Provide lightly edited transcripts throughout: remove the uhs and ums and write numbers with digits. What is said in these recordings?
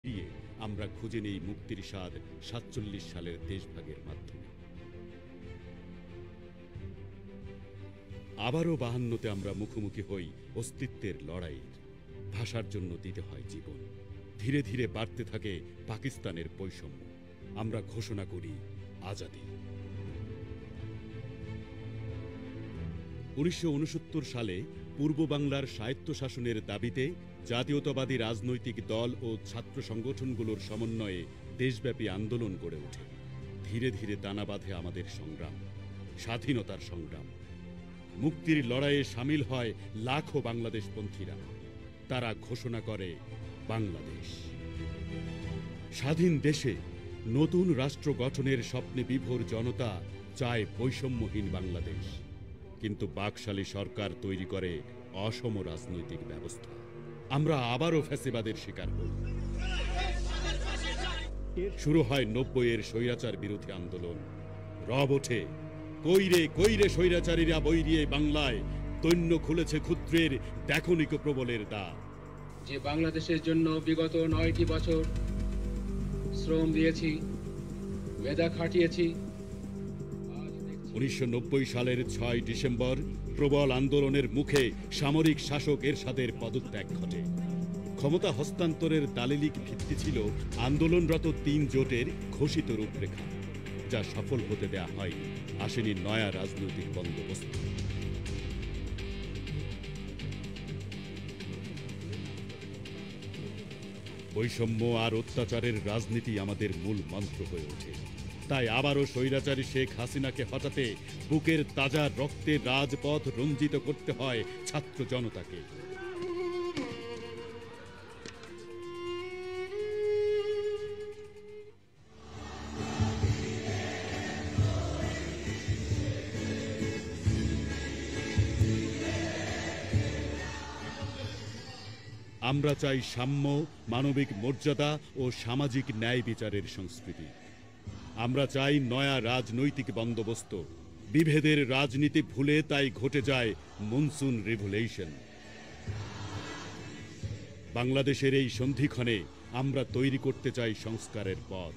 ফিরিয়ে আমরা খুঁজে নেই মুক্তির স্বাদ ৪৭ সালের দেশভাগের মাধ্যমে। আবারও ৫২তে আমরা মুখোমুখি হই অস্তিত্বের লড়াইয়ের। ভাষার জন্য দিতে হয় জীবন। ধীরে ধীরে বাড়তে থাকে পাকিস্তানের বৈষম্য। আমরা ঘোষণা করি আজাদি। ১৯৬৯ সালে পূর্ব বাংলার স্বায়ত্তশাসনের দাবিতে জাতীয়তাবাদী রাজনৈতিক দল ও ছাত্র সংগঠনগুলোর সমন্বয়ে দেশব্যাপী আন্দোলন গড়ে ওঠে। ধীরে ধীরে দানা বাঁধে আমাদের সংগ্রাম, স্বাধীনতার সংগ্রাম। মুক্তির লড়াইয়ে সামিল হয় লাখো বাংলাদেশপন্থীরা। তারা ঘোষণা করে বাংলাদেশ। স্বাধীন দেশে নতুন রাষ্ট্র গঠনের স্বপ্নে বিভোর জনতা চায় বৈষম্যহীন বাংলাদেশ। কিন্তু বাকশালী সরকার তৈরি করে অসম রাজনৈতিক ব্যবস্থা। আমরা আবারও ফ্যাসিবাদের শিকার হই। শুরু হয় ৯০-এর স্বৈরাচার বিরোধী আন্দোলন। রব ওঠে, কইরে কইরে স্বৈরাচারীরা বৈরিয়ে বাংলায় দৈন্য খুলেছে ক্ষুদ্রের দেখনিক প্রবলের দ্বার। যে বাংলাদেশের জন্য বিগত ৯টি বছর শ্রম দিয়েছি, মেধা খাটিয়েছি। ১৯৯০ সালের ৬ ডিসেম্বর প্রবল আন্দোলনের মুখে সামরিক শাসক এরশাদের পদত্যাগ ঘটে। ক্ষমতা হস্তান্তরের দালিলিক ভিত্তি ছিল আন্দোলনরত ৩ জোটের ঘোষিত রূপরেখা, যা সফল হতে দেয়া হয়। আসেনি নয়া রাজনৈতিক বন্দোবস্ত। বৈষম্য আর অত্যাচারের রাজনীতি আমাদের মূল মন্ত্র হয়ে ওঠে। তাই আবারও স্বৈরাচারী শেখ হাসিনাকে হটাতে বুকের তাজা রক্তে রাজপথ রঞ্জিত করতে হয় ছাত্র জনতাকে। আমরা চাই সাম্য, মানবিক মর্যাদা ও সামাজিক ন্যায় বিচারের সংস্কৃতি। আমরা চাই নয়া রাজনৈতিক বন্দোবস্ত। বিভেদের রাজনীতি ভুলে তাই ঘটে যায় মনসুন রিভলিউশন। বাংলাদেশের এই সন্ধিক্ষণে আমরা তৈরি করতে চাই সংস্কারের পথ,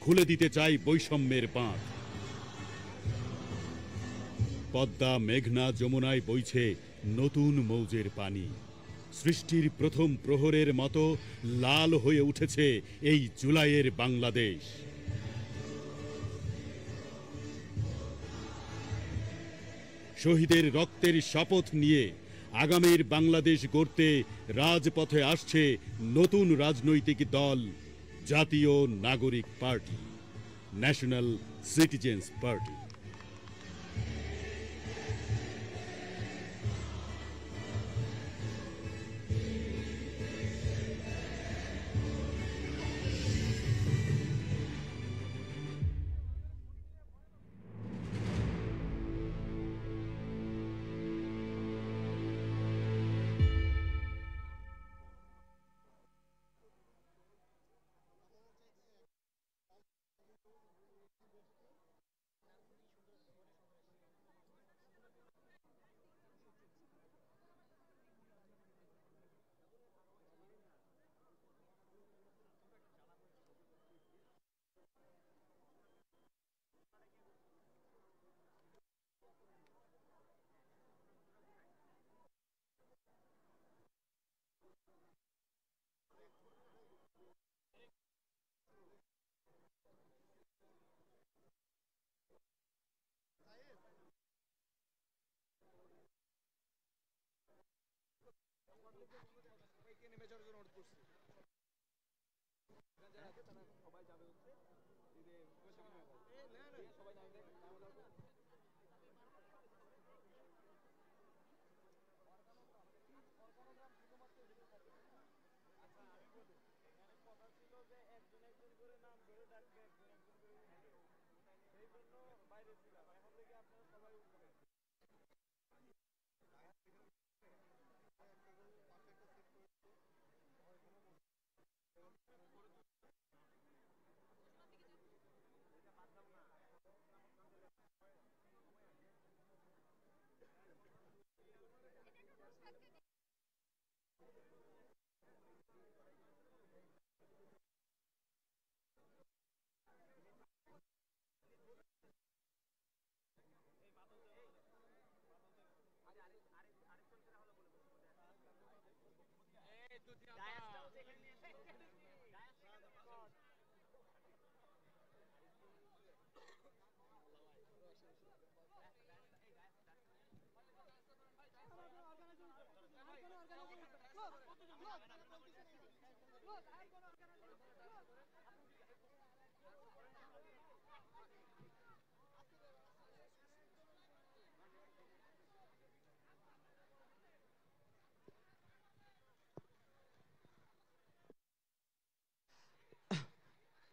খুলে দিতে চাই বৈষম্যের বাঁধ। পদ্মা, মেঘনা, যমুনায় বইছে নতুন মৌজের পানি। সৃষ্টির প্রথম প্রহরের মতো লাল হয়ে উঠেছে এই জুলাইয়ের বাংলাদেশ। শহীদের রক্তের শপথ নিয়ে আগামীর বাংলাদেশ গড়তে রাজপথে আসছে নতুন রাজনৈতিক দল, জাতীয় নাগরিক পার্টি, ন্যাশনাল সিটিজেন্স পার্টি।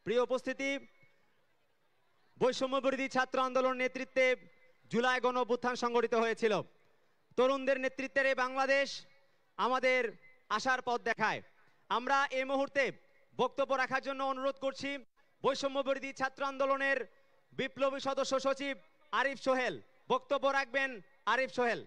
প্রিয় উপস্থিতি, বৈষম্য বিরোধী ছাত্র আন্দোলন নেতৃত্বে জুলাই গণ অভ্যুত্থান সংগঠিত হয়েছিল। তরুণদের নেতৃত্বের এই বাংলাদেশ আমাদের আশার পথ দেখায়। আমরা এই মুহূর্তে বক্তব্য রাখার জন্য অনুরোধ করছি বৈষম্য বিরোধী ছাত্র আন্দোলনের বিপ্লবী সদস্য সচিব আরিফ সোহেল। বক্তব্য রাখবেন আরিফ সোহেল।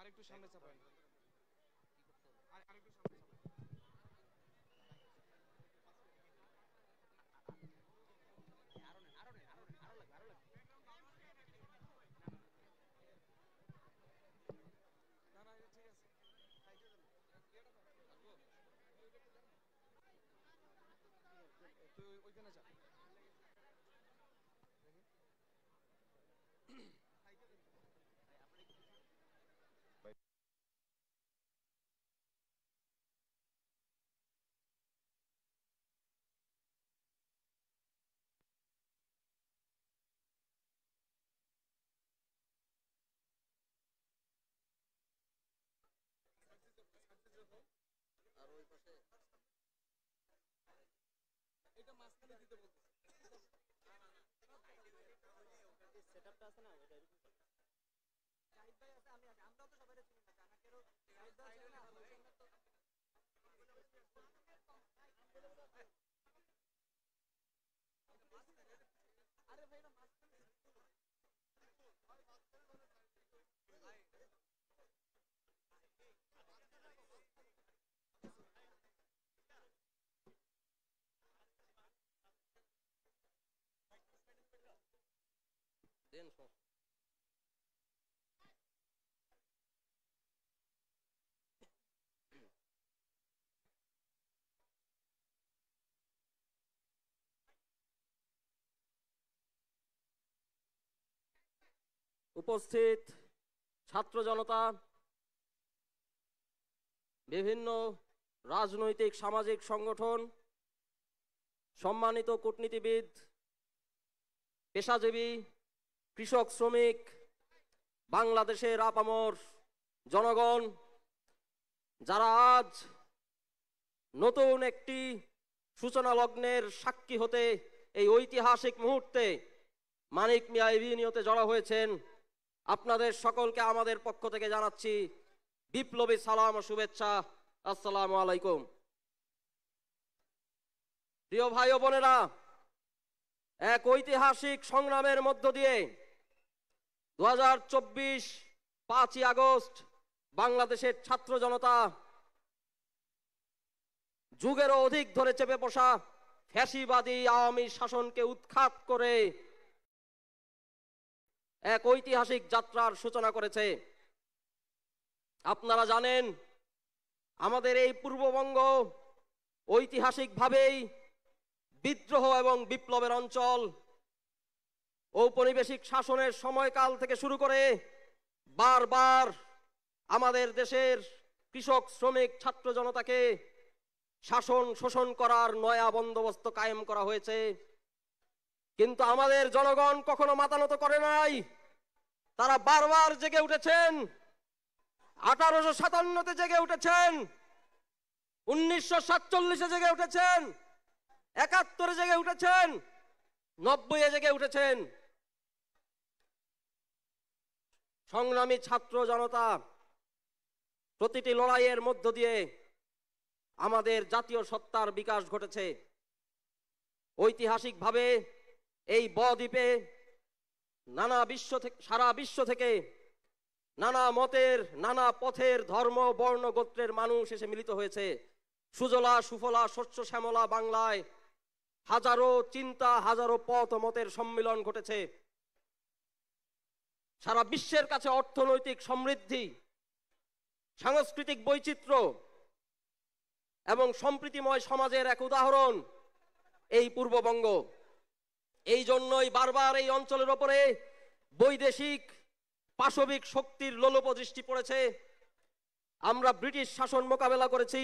আরেকটু সামনে চাপান, আরেকটু সামনে চাপান। না না ঠিক আছে, তুই ওইখানে যা। এটা মাঝখানে দিতে বলতেছে। সেটআপটা আছে না, ওটা এরকম করে। সাইড বাই আছে, আমরাও তো সবাই চিনি না, জানাকেরও সাইড বাই আছে না, লোকেশনটা তো আরে ভাই না মাঝখানে দেন সব। উপস্থিত ছাত্র জনতা, বিভিন্ন রাজনৈতিক সামাজিক সংগঠন, সম্মানিত কূটনীতিবিদ, পেশাজীবী, কৃষক, শ্রমিক, বাংলাদেশের আপামর জনগণ, যারা আজ নতুন একটি সূচনা লগ্নের সাক্ষী হতে এই ঐতিহাসিক মুহূর্তে মানিক মিয়া এভিনিউতে জড়ো হয়েছেন, আপনাদের সকলকে আমাদের পক্ষ থেকে জানাচ্ছি বিপ্লবী সালাম ও শুভেচ্ছা। আসসালামু আলাইকুম। প্রিয় ভাই ও বোনেরা, এক ঐতিহাসিক সংগ্রামের মধ্য দিয়ে 2024 5ই আগস্ট বাংলাদেশের ছাত্র জনতা যুগেরও অধিক ধরে চেপে বসা ফ্যাসিবাদী আওয়ামী শাসনকে উৎখাত করে এক ঐতিহাসিক যাত্রার সূচনা করেছে। আপনারা জানেন, আমাদের এই পূর্ববঙ্গ ঐতিহাসিকভাবেই বিদ্রোহ এবং বিপ্লবের অঞ্চল। ঔপনিবেশিক শাসনের সময়কাল থেকে শুরু করে বারবার আমাদের দেশের কৃষক, শ্রমিক, ছাত্র জনতাকে শাসন শোষণ করার নয়া বন্দোবস্ত কায়েম করা হয়েছে, কিন্তু আমাদের জনগণ কখনো মাথা নত করে নাই। তারা বারবার জেগে উঠেছেন। 1857-তে জেগে উঠেছেন, 1947-এ জেগে উঠেছেন, 71-এ জেগে উঠেছেন, 90-এ জেগে উঠেছেন। সংগ্রামী ছাত্র জনতা প্রতিটি লড়াইয়ের মধ্য দিয়ে আমাদের জাতীয় সত্তার বিকাশ ঘটেছে। ঐতিহাসিকভাবে এই বদ্বীপে সারা বিশ্ব থেকে নানা মতের, নানা পথের, ধর্ম, বর্ণ, গোত্রের মানুষ এসে মিলিত হয়েছে। সুজলা সুফলা শস্য শ্যামলা বাংলায় হাজারো চিন্তা, হাজারো পথ ও মতের সম্মিলন ঘটেছে। সারা বিশ্বের কাছে অর্থনৈতিক সমৃদ্ধি, সাংস্কৃতিক বৈচিত্র্য এবং সম্প্রীতিময় সমাজের এক উদাহরণ এই পূর্ববঙ্গ। এই জন্যই বারবার এই অঞ্চলের ওপরে বৈদেশিক পাশবিক শক্তির লোলুপ দৃষ্টি পড়েছে। আমরা ব্রিটিশ শাসন মোকাবেলা করেছি,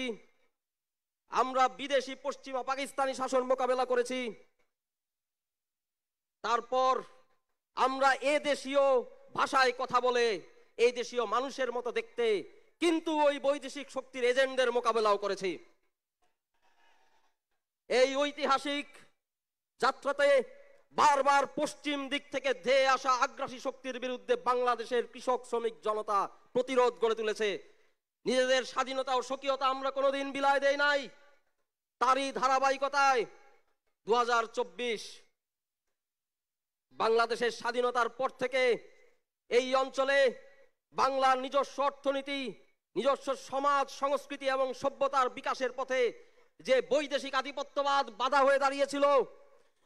আমরা বিদেশি পশ্চিমা পাকিস্তানি শাসন মোকাবেলা করেছি, তারপর আমরা এ দেশীয় ভাষায় কথা বলে এই দেশীয় মানুষের মতো দেখতে কিন্তু ওই বৈদেশিক শক্তির এজেন্টদের মোকাবেলাও করেছি। এই ঐতিহাসিক যাত্রাতে বারবার পশ্চিম দিক থেকে ধেয়ে আসা আগ্রাসী শক্তির বিরুদ্ধে বাংলাদেশের কৃষক শ্রমিক জনতা প্রতিরোধ গড়ে তুলেছে। নিজেদের স্বাধীনতা ও স্বকীয়তা আমরা কোনোদিন বিলাই দেই নাই। তারই ধারাবাহিকতায় 2024 বাংলাদেশের স্বাধীনতার পর থেকে এই অঞ্চলে বাংলার নিজস্ব অর্থনীতি, নিজস্ব সমাজ, সংস্কৃতি এবং সভ্যতার বিকাশের পথে যে বৈদেশিক আধিপত্যবাদ বাধা হয়ে দাঁড়িয়েছিল,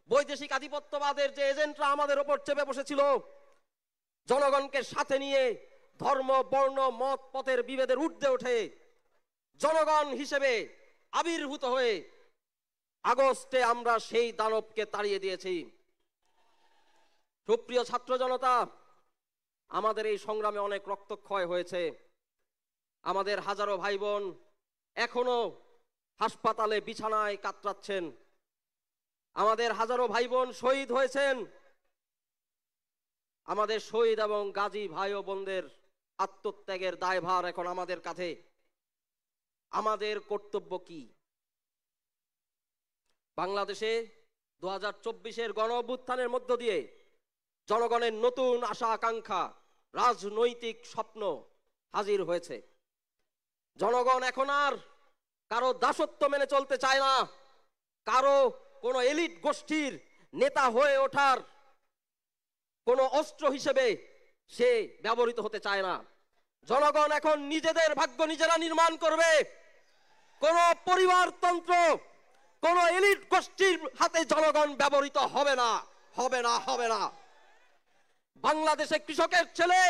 বৈদেশিক আধিপত্যবাদের যে এজেন্টরা আমাদের ওপর চেপে বসেছিল, জনগণকে সাথে নিয়ে ধর্ম, বর্ণ, মত, পথের বিভেদের ঊর্ধ্বে ওঠে জনগণ হিসেবে আবির্ভূত হয়ে আগস্টে আমরা সেই দানবকে তাড়িয়ে দিয়েছি। সুপ্রিয় ছাত্র জনতা, আমাদের এই সংগ্রামে অনেক রক্তক্ষয় হয়েছে। আমাদের হাজারো ভাই বোন এখনো হাসপাতালে বিছানায় কাতরাচ্ছেন। আমাদের হাজারো ভাই বোন শহীদ হয়েছেন। আমাদের শহীদ এবং গাজী ভাই ও বোনদের আত্মত্যাগের দায়ভার এখন আমাদের কাঁধে। আমাদের কর্তব্য কি? বাংলাদেশে 2024 গণ অভ্যুত্থানের মধ্য দিয়ে জনগণের নতুন আশা আকাঙ্ক্ষা, রাজনৈতিক স্বপ্ন হাজির হয়েছে। জনগণ এখন আর কারো দাসত্ব মেনে চলতে চায় না, কারো কোনো এলিট গোষ্ঠীর নেতা হয়ে ওঠার কোনো অস্ত্র হিসেবে সে ব্যবহৃত হতে চায় না। জনগণ এখন নিজেদের ভাগ্য নিজেরা নির্মাণ করবে। কোন পরিবারতন্ত্র, কোন এলিট গোষ্ঠীর হাতে জনগণ ব্যবহৃত হবে না, হবে না, হবে না। বাংলাদেশে কৃষকের ছেলে,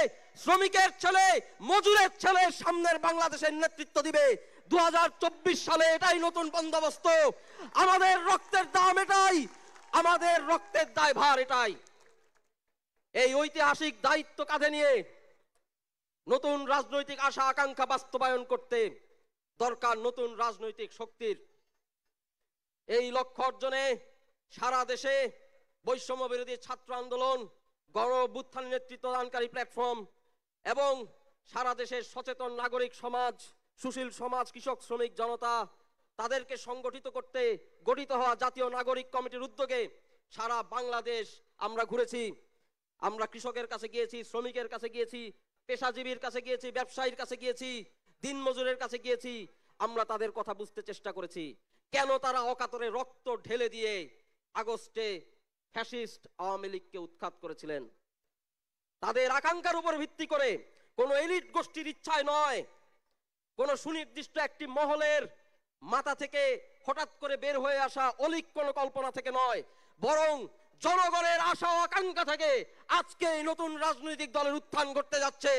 শ্রমিকের ছেলে, মজুরের ছেলে সামনের বাংলাদেশের নেতৃত্ব দিবে। 2024 সালে এটাই নতুন বন্দোবস্ত। আমাদের রক্তের দাম এটাই, আমাদের রক্তের দায়ভার এটাই। এই ঐতিহাসিক দায়িত্ব কাঁধে নিয়ে নতুন রাজনৈতিক আশা আকাঙ্ক্ষা বাস্তবায়ন করতে দরকার নতুন রাজনৈতিক শক্তির। এই লক্ষ্য অর্জনে সারা দেশে বৈষম্য বিরোধী ছাত্র আন্দোলন, গণ অভ্যুত্থান নেতৃত্বদানকারী প্ল্যাটফর্ম এবং সারা দেশের সচেতন নাগরিক সমাজ, সুশীল সমাজ, কৃষক শ্রমিক জনতা তাদেরকে সংগঠিত করতে গঠিত হওয়া জাতীয় নাগরিক কমিটির উদ্যোগে সারা বাংলাদেশ আমরা ঘুরেছি। আমরা কৃষকের কাছে গিয়েছি, শ্রমিকের কাছে গিয়েছি, পেশাজীবীর কাছে গিয়েছি, ব্যবসায়ীর কাছে গিয়েছি, দিনমজুরের কাছে গিয়েছি। আমরা তাদের কথা বুঝতে চেষ্টা করেছি, কেন তারা অকাতরে রক্ত ঢেলে দিয়ে আগস্টে ফ্যাসিস্ট আওয়ামী লীগকে উৎখাত করেছিলেন। তাদের আকাঙ্ক্ষার উপর ভিত্তি করে, কোন এলিট গোষ্ঠীর ইচ্ছায় নয়, কোন সুনির্দিষ্ট একটি মহলের মাথা থেকে হঠাৎ করে বের হয়ে আসা অলিক কোন কল্পনা থেকে নয়, বরং জনগণের আশা ও আকাঙ্ক্ষা থেকে আজকে এই নতুন রাজনৈতিক দলের উত্থান ঘটতে যাচ্ছে।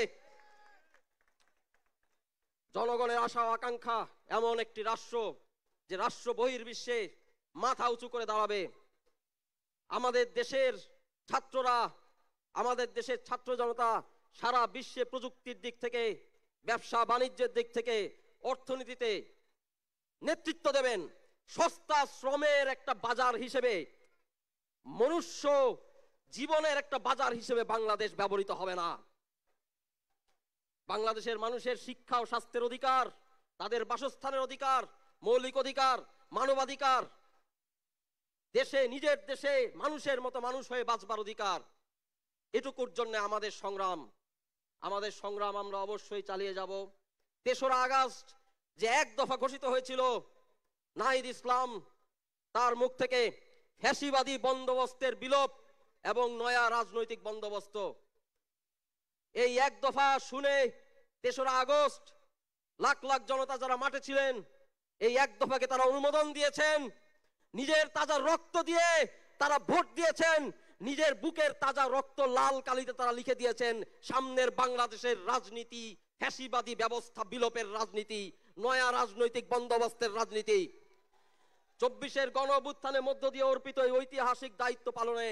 জনগণের আশা ও আকাঙ্ক্ষা এমন একটি রাষ্ট্র যে রাষ্ট্র বহির্বিশ্বে মাথা উঁচু করে দাঁড়াবে। আমাদের দেশের ছাত্ররা, আমাদের দেশের ছাত্র জনতা সারা বিশ্বে প্রযুক্তির দিক থেকে, ব্যবসা বাণিজ্যের দিক থেকে, অর্থনীতিতে নেতৃত্ব দেবেন। সস্তা শ্রমের একটা বাজার হিসেবে, মনুষ্য জীবনের একটা বাজার হিসেবে বাংলাদেশ ব্যবহৃত হবে না। বাংলাদেশের মানুষের শিক্ষা ও স্বাস্থ্যের অধিকার, তাদের বাসস্থানের অধিকার, মৌলিক অধিকার, মানবাধিকার, দেশে নিজের দেশে মানুষের মতো মানুষ হয়ে বাঁচবার অধিকার, এটুকুর জন্য আমাদের সংগ্রাম। আমাদের সংগ্রাম আমরা অবশ্যই চালিয়ে যাব। 3রা আগস্ট যে এক দফা ঘোষিত হয়েছিল, নাহিদ ইসলাম তার মুখ থেকে ফ্যাসিবাদী বন্দোবস্তের বিলোপ এবং নয়া রাজনৈতিক বন্দোবস্ত। এই এক দফা শুনে ৩রা আগস্ট লাখ লাখ জনতা যারা মাঠে ছিলেন এই এক দফাকে তারা অনুমোদন দিয়েছেন। নিজের তাজা রক্ত দিয়ে তারা ভোট দিয়েছেন। নিজের বুকের তাজা রক্ত লাল কালিতে তারা লিখে দিয়েছেন সামনের বাংলাদেশের রাজনীতি ফ্যাসিবাদী ব্যবস্থা বিলোপের রাজনীতি, নয়া রাজনৈতিক বন্দোবস্তের রাজনীতি। ২৪-এর গণ অভ্যুত্থানের মধ্য দিয়ে অর্পিত এই ঐতিহাসিক দায়িত্ব পালনে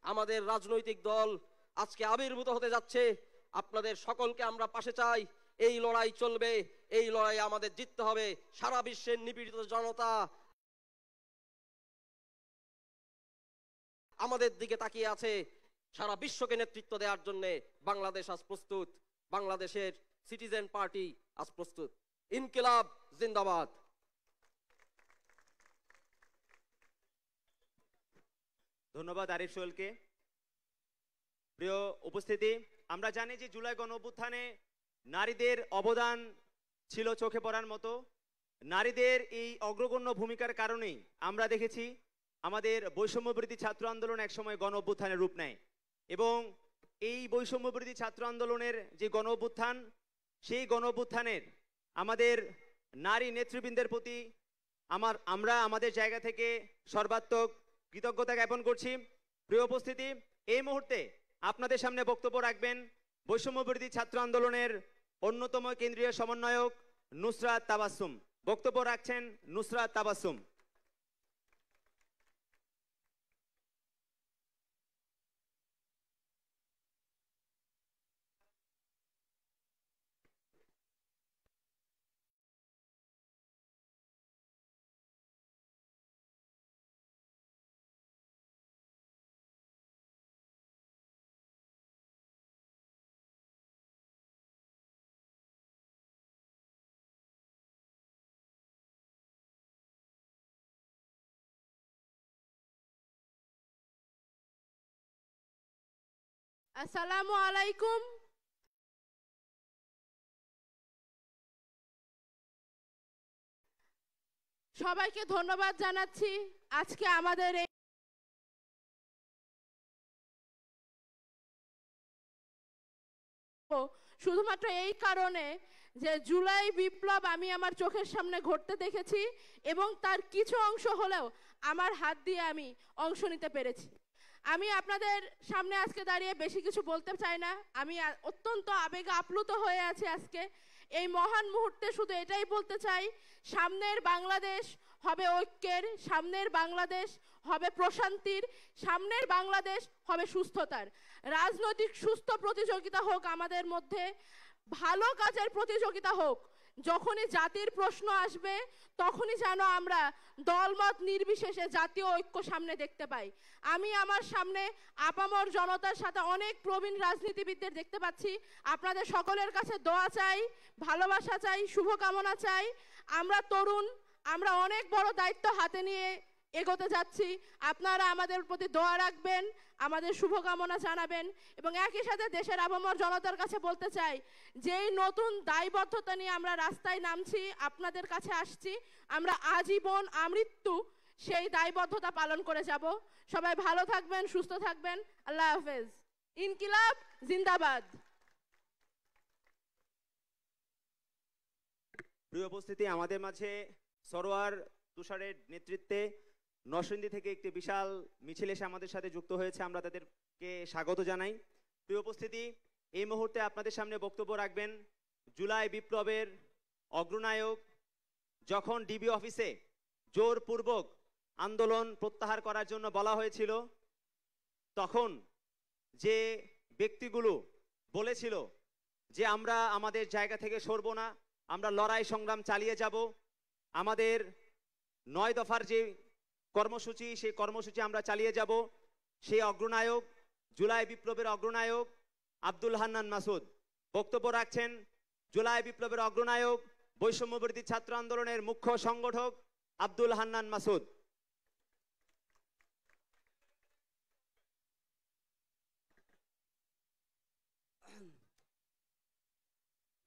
আমাদের রাজনৈতিক দল আজকে আবির্ভূত হতে যাচ্ছে। আপনাদের সকলকে আমরা পাশে চাই। এই লড়াই চলবে, এই লড়াই আমাদের জিততে হবে। সারা বিশ্বের নিপীড়িত জনতা আমাদের দিকে তাকিয়ে আছে। সারা বিশ্বকে নেতৃত্ব দেওয়ার জন্য বাংলাদেশ আজ প্রস্তুত। বাংলাদেশের সিটিজেন পার্টি আজ প্রস্তুত। ইনকিলাব জিন্দাবাদ। ধন্যবাদ আরিফ সোহেলকে। প্রিয় উপস্থিতি, আমরা জানি যে জুলাই গণ অভ্যুত্থানে নারীদের অবদান ছিল চোখে পড়ার মতো। নারীদের এই অগ্রগণ্য ভূমিকার কারণেই আমরা দেখেছি আমাদের বৈষম্যবিরোধী ছাত্র আন্দোলন একসময় গণ অভ্যুত্থানের রূপ নেয় এবং এই বৈষম্যবিরোধী ছাত্র আন্দোলনের যে গণ অভ্যুত্থান, সেই গণ অভ্যুত্থানের আমাদের নারী নেতৃবৃন্দের প্রতি আমরা আমাদের জায়গা থেকে সর্বাত্মক কৃতজ্ঞতা জ্ঞাপন করছি। প্রিয় উপস্থিতি, এই মুহূর্তে আপনাদের সামনে বক্তব্য রাখবেন বৈষম্যবিরোধী ছাত্র আন্দোলনের অন্যতম কেন্দ্রীয় সমন্বয়ক নুসরাত তাবাসসুম। বক্তব্য রাখছেন নুসরাত তাবাসসুম। আসসালামু আলাইকুম। সবাইকে ধন্যবাদ জানাচ্ছি আজকে আমাদের এই শুধুমাত্র এই কারণে যে জুলাই বিপ্লব আমি আমার চোখের সামনে ঘটতে দেখেছি এবং তার কিছু অংশ হলেও আমার হাত দিয়ে আমি অংশ নিতে পেরেছি। আমি আপনাদের সামনে আজকে দাঁড়িয়ে বেশি কিছু বলতে চাই না। আমি অত্যন্ত আবেগে আপ্লুত হয়ে আছি আজকে এই মহান মুহূর্তে। শুধু এটাই বলতে চাই, সামনের বাংলাদেশ হবে ঐক্যের, সামনের বাংলাদেশ হবে প্রশান্তির, সামনের বাংলাদেশ হবে সুস্থতার। রাজনৈতিক সুস্থ প্রতিযোগিতা হোক আমাদের মধ্যে, ভালো কাজের প্রতিযোগিতা হোক। যখনই জাতির প্রশ্ন আসবে তখনই যেন আমরা দলমত নির্বিশেষে জাতীয় ঐক্য সামনে দেখতে পাই। আমি আমার সামনে আপামর জনতার সাথে অনেক প্রবীণ রাজনীতিবিদদের দেখতে পাচ্ছি। আপনাদের সকলের কাছে দোয়া চাই, ভালোবাসা চাই, শুভকামনা চাই। আমরা তরুণ, আমরা অনেক বড় দায়িত্ব হাতে নিয়ে এগোতে যাচ্ছি। আপনারা আমাদের প্রতি দোয়া রাখবেন, আমাদের শুভকামনা জানাবেন এবং একই সাথে দেশের আপামর জনতার কাছে বলতে চাই, যেই নতুন দায়বদ্ধতা নিয়ে আমরা রাস্তায় নামছি, আপনাদের কাছে আসছি, আমরা আজীবন আমৃত্যু সেই দায়বদ্ধতা পালন করে যাব। সবাই ভালো থাকবেন, সুস্থ থাকবেন। আল্লাহ হাফেজ। ইনকিলাব জিন্দাবাদ। প্রিয় উপস্থিতি, আমাদের মাঝে সরোয়ার তুষারের নেতৃত্বে নরসিংদী থেকে একটি বিশাল মিছিল এসে আমাদের সাথে যুক্ত হয়েছে। আমরা তাদেরকে স্বাগত জানাই। প্রিয় উপস্থিতি, এই মুহূর্তে আপনাদের সামনে বক্তব্য রাখবেন জুলাই বিপ্লবের অগ্রনায়ক। যখন ডিবি অফিসে জোরপূর্বক আন্দোলন প্রত্যাহার করার জন্য বলা হয়েছিল, তখন যে ব্যক্তিগুলো বলেছিল যে আমরা আমাদের জায়গা থেকে সরব না, আমরা লড়াই সংগ্রাম চালিয়ে যাব, আমাদের 9 দফার যে কর্মসূচি, সেই কর্মসূচি আমরা চালিয়ে যাব, সেই অগ্রনায়ক, জুলাই বিপ্লবের অগ্রনায়ক আব্দুল হান্নান মাসুদ বক্তব্য রাখছেন। জুলাই বিপ্লবের অগ্রনায়ক, বৈষম্যবিরোধী ছাত্র আন্দোলনের মুখ্য সংগঠক আব্দুল হান্নান মাসুদ।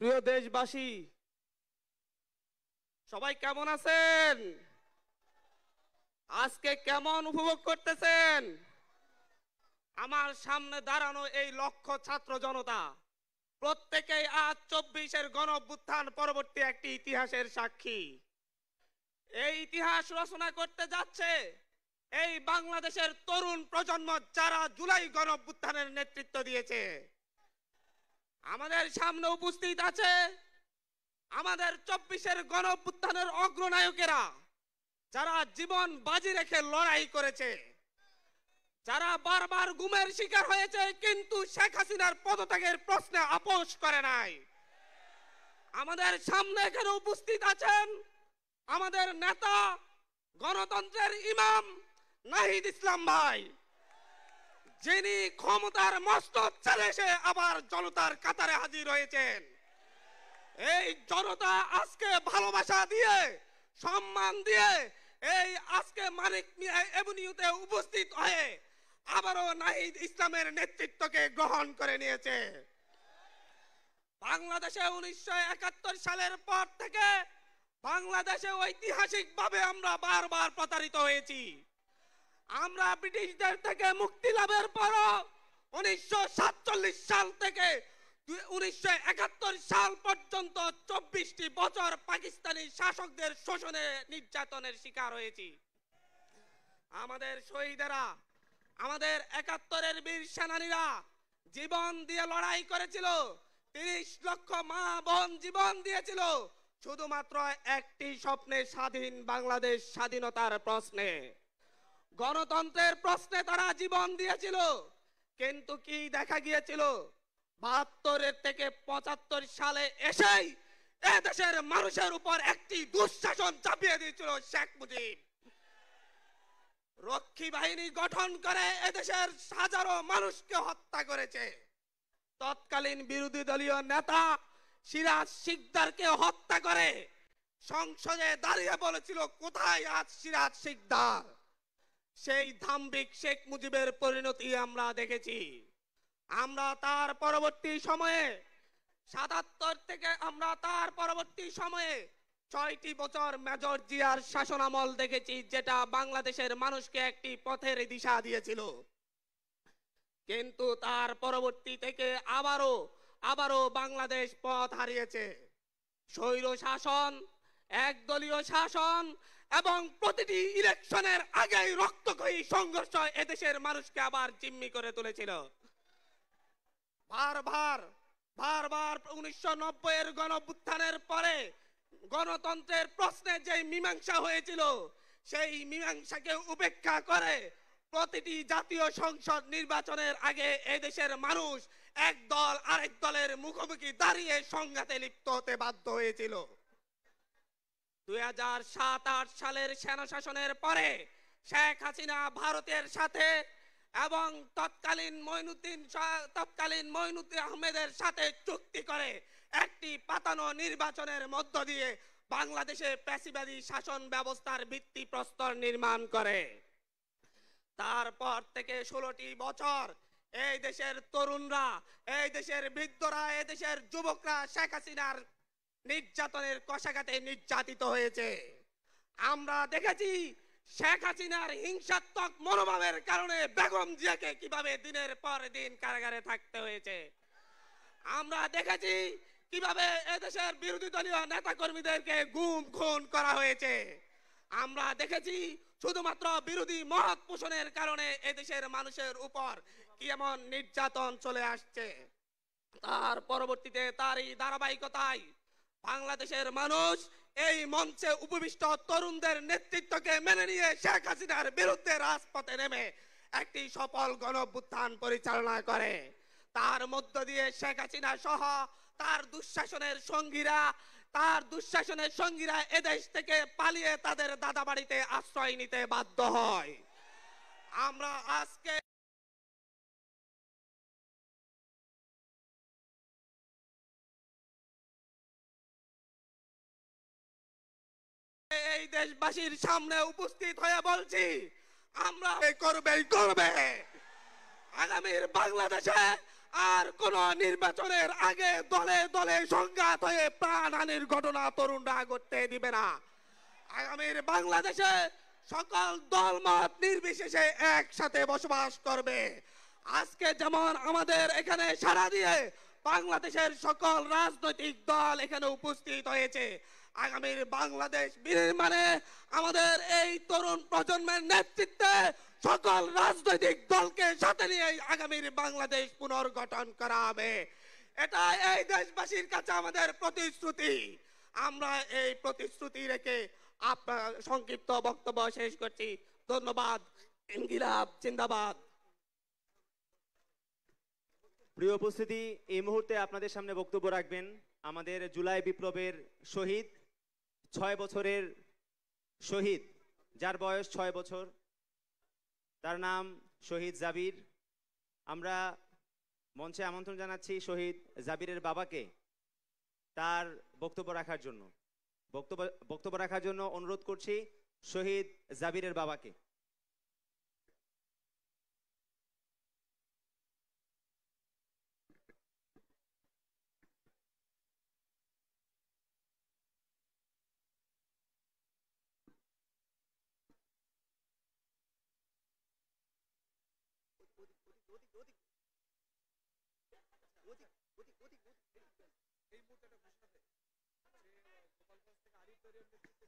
প্রিয় দেশবাসী, সবাই কেমন আছেন? আজকে কেমন উপভোগ করতেছেন? আমার সামনে দাঁড়ানো এই লক্ষ ছাত্র জনতা প্রত্যেকেই আজ 24-এর গণঅভ্যুত্থান পরবর্তী একটি ইতিহাসের সাক্ষী। এই ইতিহাস রচনা করতে যাচ্ছে এই বাংলাদেশের তরুণ প্রজন্ম, যারা জুলাই গণঅভ্যুত্থানের নেতৃত্ব দিয়েছে। আমাদের সামনে উপস্থিত আছে আমাদের 24-এর গণঅভ্যুত্থানের অগ্রনায়কেরা, যারা জীবন বাজি রেখে লড়াই করেছে, যারা বারবার গুমের শিকার হয়েছে কিন্তু শেখ হাসিনার পদত্যাগের প্রশ্নে আপোষ করে নাই। আমাদের সামনে এখানে উপস্থিত আছেন আমাদের নেতা, গণতন্ত্রের ইমাম নাহিদ ইসলাম ভাই, যিনি ক্ষমতার মস্তক ছেড়ে এসে আবার জনতার কাতারে হাজির হয়েছেন। এই জনতা আজকে ভালোবাসা দিয়ে, সম্মান দিয়ে এই আজকে মানিক মিয়া এভিনিউতে উপস্থিত হয়ে আবারও নাহিদ ইসলামের নেতৃত্বকে গ্রহণ করে নিয়েছে। বাংলাদেশে 1971 সালের পর থেকে বাংলাদেশে ঐতিহাসিকভাবে আমরা বারবার প্রতারিত হয়েছি। আমরা ব্রিটিশদের থেকে মুক্তি লাভের পরও 1947 সাল থেকে 1971 সাল পর্যন্ত 24টি বছর পাকিস্তানি শাসকদের শোষণে, নির্যাতনের শিকার হয়েছি। আমাদের শহীদেরা, আমাদের 71-এর বীর সেনানীরা জীবন দিয়ে লড়াই করেছিল। 30 লক্ষ মা বোন জীবন দিয়েছিল শুধুমাত্র একটি স্বপ্নে, স্বাধীন বাংলাদেশ, স্বাধীনতার প্রশ্নে, গণতন্ত্রের প্রশ্নে তারা জীবন দিয়েছিল। কিন্তু কি দেখা গিয়েছিল? 72 থেকে 75 সালে এসেই এদেশের মানুষের উপর একটি দুঃশাসন চাপিয়ে দিয়েছিল শেখ মুজিব। রক্ষী বাহিনী গঠন করে এদেশের হাজারো মানুষকে হত্যা করেছে। তৎকালীন বিরোধী দলীয় নেতা সিরাজ শিকদারকে হত্যা করে সংসদে দাঁড়িয়ে বলেছিল, কোথায় আজ সিরাজ শিকদার? সেই ধাম্বিক শেখ মুজিবের পরিণতি আমরা দেখেছি। আমরা তার পরবর্তী সময়ে 77 থেকে আমরা তার পরবর্তী সময়ে 6টি বছর মেজর জিয়ার শাসনামল দেখেছি, যেটা বাংলাদেশের মানুষকে একটি পথের দিশা দিয়েছিল। কিন্তু তার পরবর্তী থেকে আবারও বাংলাদেশ পথ হারিয়েছে। স্বৈর শাসন, একদলীয় শাসন এবং প্রতিটি ইলেকশনের আগেই রক্তক্ষয়ী সংঘর্ষ এদেশের মানুষকে আবার জিম্মি করে তুলেছিল। বারবার 1990-এর গণঅভ্যুত্থানের পরে গণতন্ত্রের প্রশ্নে যে মীমাংসা হয়েছিল, সেই মীমাংসাকে উপেক্ষা করে প্রতিটি জাতীয় সংসদ নির্বাচনের আগে এদেশের মানুষ এক দল আরেক দলের মুখোমুখি দাঁড়িয়ে সংঘাতে লিপ্ত হতে বাধ্য হয়েছিল। 2007-8 সালের সেনা শাসনের পরে শেখ হাসিনা ভারতের সাথে এবং তৎকালীন মঈনুদ্দিন আহমেদের সাথে চুক্তি করে একটি পাতানো নির্বাচনের মধ্য দিয়ে বাংলাদেশে ফ্যাসিবাদী শাসন ব্যবস্থার ভিত্তিপ্রস্তর নির্মাণ করে। তারপর থেকে 16টি বছর এই দেশের তরুণরা, এই দেশের বৃদ্ধরা, এই দেশের যুবকরা শেখ হাসিনার নির্যাতনের কষাঘাতে নির্যাতিত হয়েছে। আমরা দেখেছি শেখ হাসিনার হিংসাত্মক মনোভাবের কারণে বেগম জিয়াকে কিভাবে দিনের পর দিন কারাগারে থাকতে হয়েছে। আমরা দেখেছি কিভাবে এদেশের বিরোধী দলীয় নেতা কর্মীদেরকে গুম খুন করা হয়েছে। আমরা দেখেছি শুধুমাত্র বিরোধী মত পোষণের কারণে এদেশের মানুষের উপর কি এমন নির্যাতন চলে আসছে। তার পরবর্তীতে তারই ধারাবাহিকতায় বাংলাদেশের মানুষ এই মঞ্চে উপবিষ্ট তরুণদের নেতৃত্বকে মেনে নিয়ে শেখ হাসিনার বিরুদ্ধে রাজপথে নেমে একটি সফল গণঅভ্যুত্থান পরিচালনা করে। তার মধ্য দিয়ে শেখ হাসিনা সহ তার দুঃশাসনের সঙ্গীরা এদেশ থেকে পালিয়ে তাদের দাদাবাড়িতে আশ্রয় নিতে বাধ্য হয়। আমরা আজকে এই দেশবাসীর সামনে উপস্থিত হয়ে বলছি, আমরা করবে আগামীর বাংলাদেশে আর কোন নির্বাচনের আগে দলে দলে সংঘাত হয়ে প্রাণহানির ঘটনা তরুণরা ঘটতে দিবে না। আগামীর বাংলাদেশে সকল দলমত নির্বিশেষে একসাথে বসবাস করবে। আজকে যেমন আমাদের এখানে সাড়া দিয়ে বাংলাদেশের সকল রাজনৈতিক দল এখানে উপস্থিত হয়েছে, আগামীর বাংলাদেশ বিনির্মাণে আমাদের এই তরুণ প্রজন্মের নেতৃত্বে সকল রাজনৈতিক দলকে সাথে নিয়ে আগামীর বাংলাদেশ পুনর্গঠন করা হবে। এটা এই দেশবাসীর কাছে আমাদের প্রতিশ্রুতি। আমরা এই প্রতিশ্রুতি রেখে আপনার সংক্ষিপ্ত বক্তব্য শেষ করছি। ধন্যবাদ। ইনকিলাব জিন্দাবাদ। প্রিয় উপস্থিতি, এই মুহূর্তে আপনাদের সামনে বক্তব্য রাখবেন আমাদের জুলাই বিপ্লবের শহীদ, 6 বছরের শহীদ, যার বয়স 6 বছর, তার নাম শহীদ জাবির। আমরা মঞ্চে আমন্ত্রণ জানাচ্ছি শহীদ জাবিরের বাবাকে তার বক্তব্য রাখার জন্য। বক্তব্য রাখার জন্য অনুরোধ করছি শহীদ জাবিরের বাবাকে।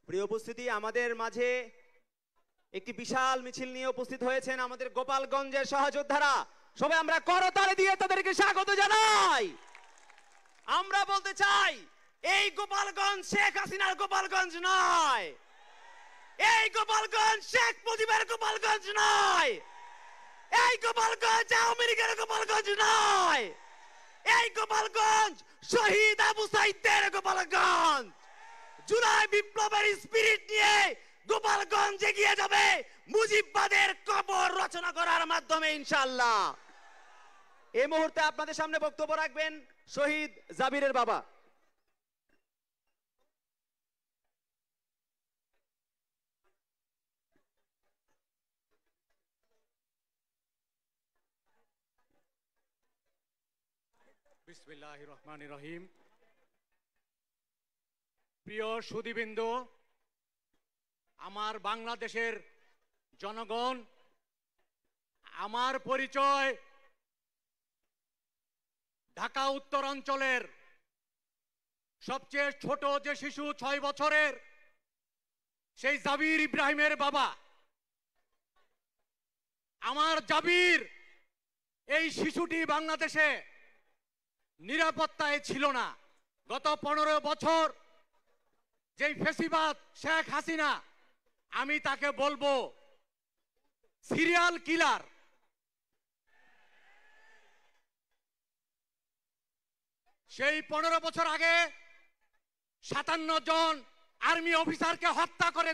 প্রিয় উপস্থিতি, আমাদের মাঝে একটি বিশাল মিছিল নিয়ে উপস্থিত হয়েছেন আমাদের গোপালগঞ্জের সহযোদ্ধারা। সবাই আমরা করতালি দিয়ে তাদেরকে স্বাগত জানাই। আমরা বলতে চাই, এই গোপালগঞ্জ শেখ হাসিনার গোপালগঞ্জ নয়, এই গোপালগঞ্জ শেখ মুজিবের গোপালগঞ্জ নয়, এই গোপালগঞ্জ আওয়ামী লীগের গোপালগঞ্জ নয়, এই গোপালগঞ্জ শহীদ আবু সাইদের গোপালগঞ্জ। জুলাই বিপ্লবের স্পিরিট নিয়ে গোপালগঞ্জ এগিয়ে যাবে মুজিববাদের কবর রচনা করার মাধ্যমে ইনশাআল্লাহ। এই মুহূর্তে আপনাদের সামনে বক্তব্য রাখবেন শহীদ জাবিরের বাবা। বিসমিল্লাহির রহমানির রহিম। প্রিয় সুধীবৃন্দ, আমার বাংলাদেশের জনগণ, আমার পরিচয় ঢাকা উত্তরাঞ্চলের সবচেয়ে ছোট যে শিশু 6 বছরের, সেই জাবির ইব্রাহিমের বাবা। আমার জাবির, এই শিশুটি বাংলাদেশে নিরাপত্তায় ছিল না। গত 15 বছর যেই ফেসিবাদ শেখ হাসিনা, আমি তাকে বলবো সিরিয়াল কিলার। সেই 15 বছর আগে 57 জন আর্মি অফিসারকে হত্যা করে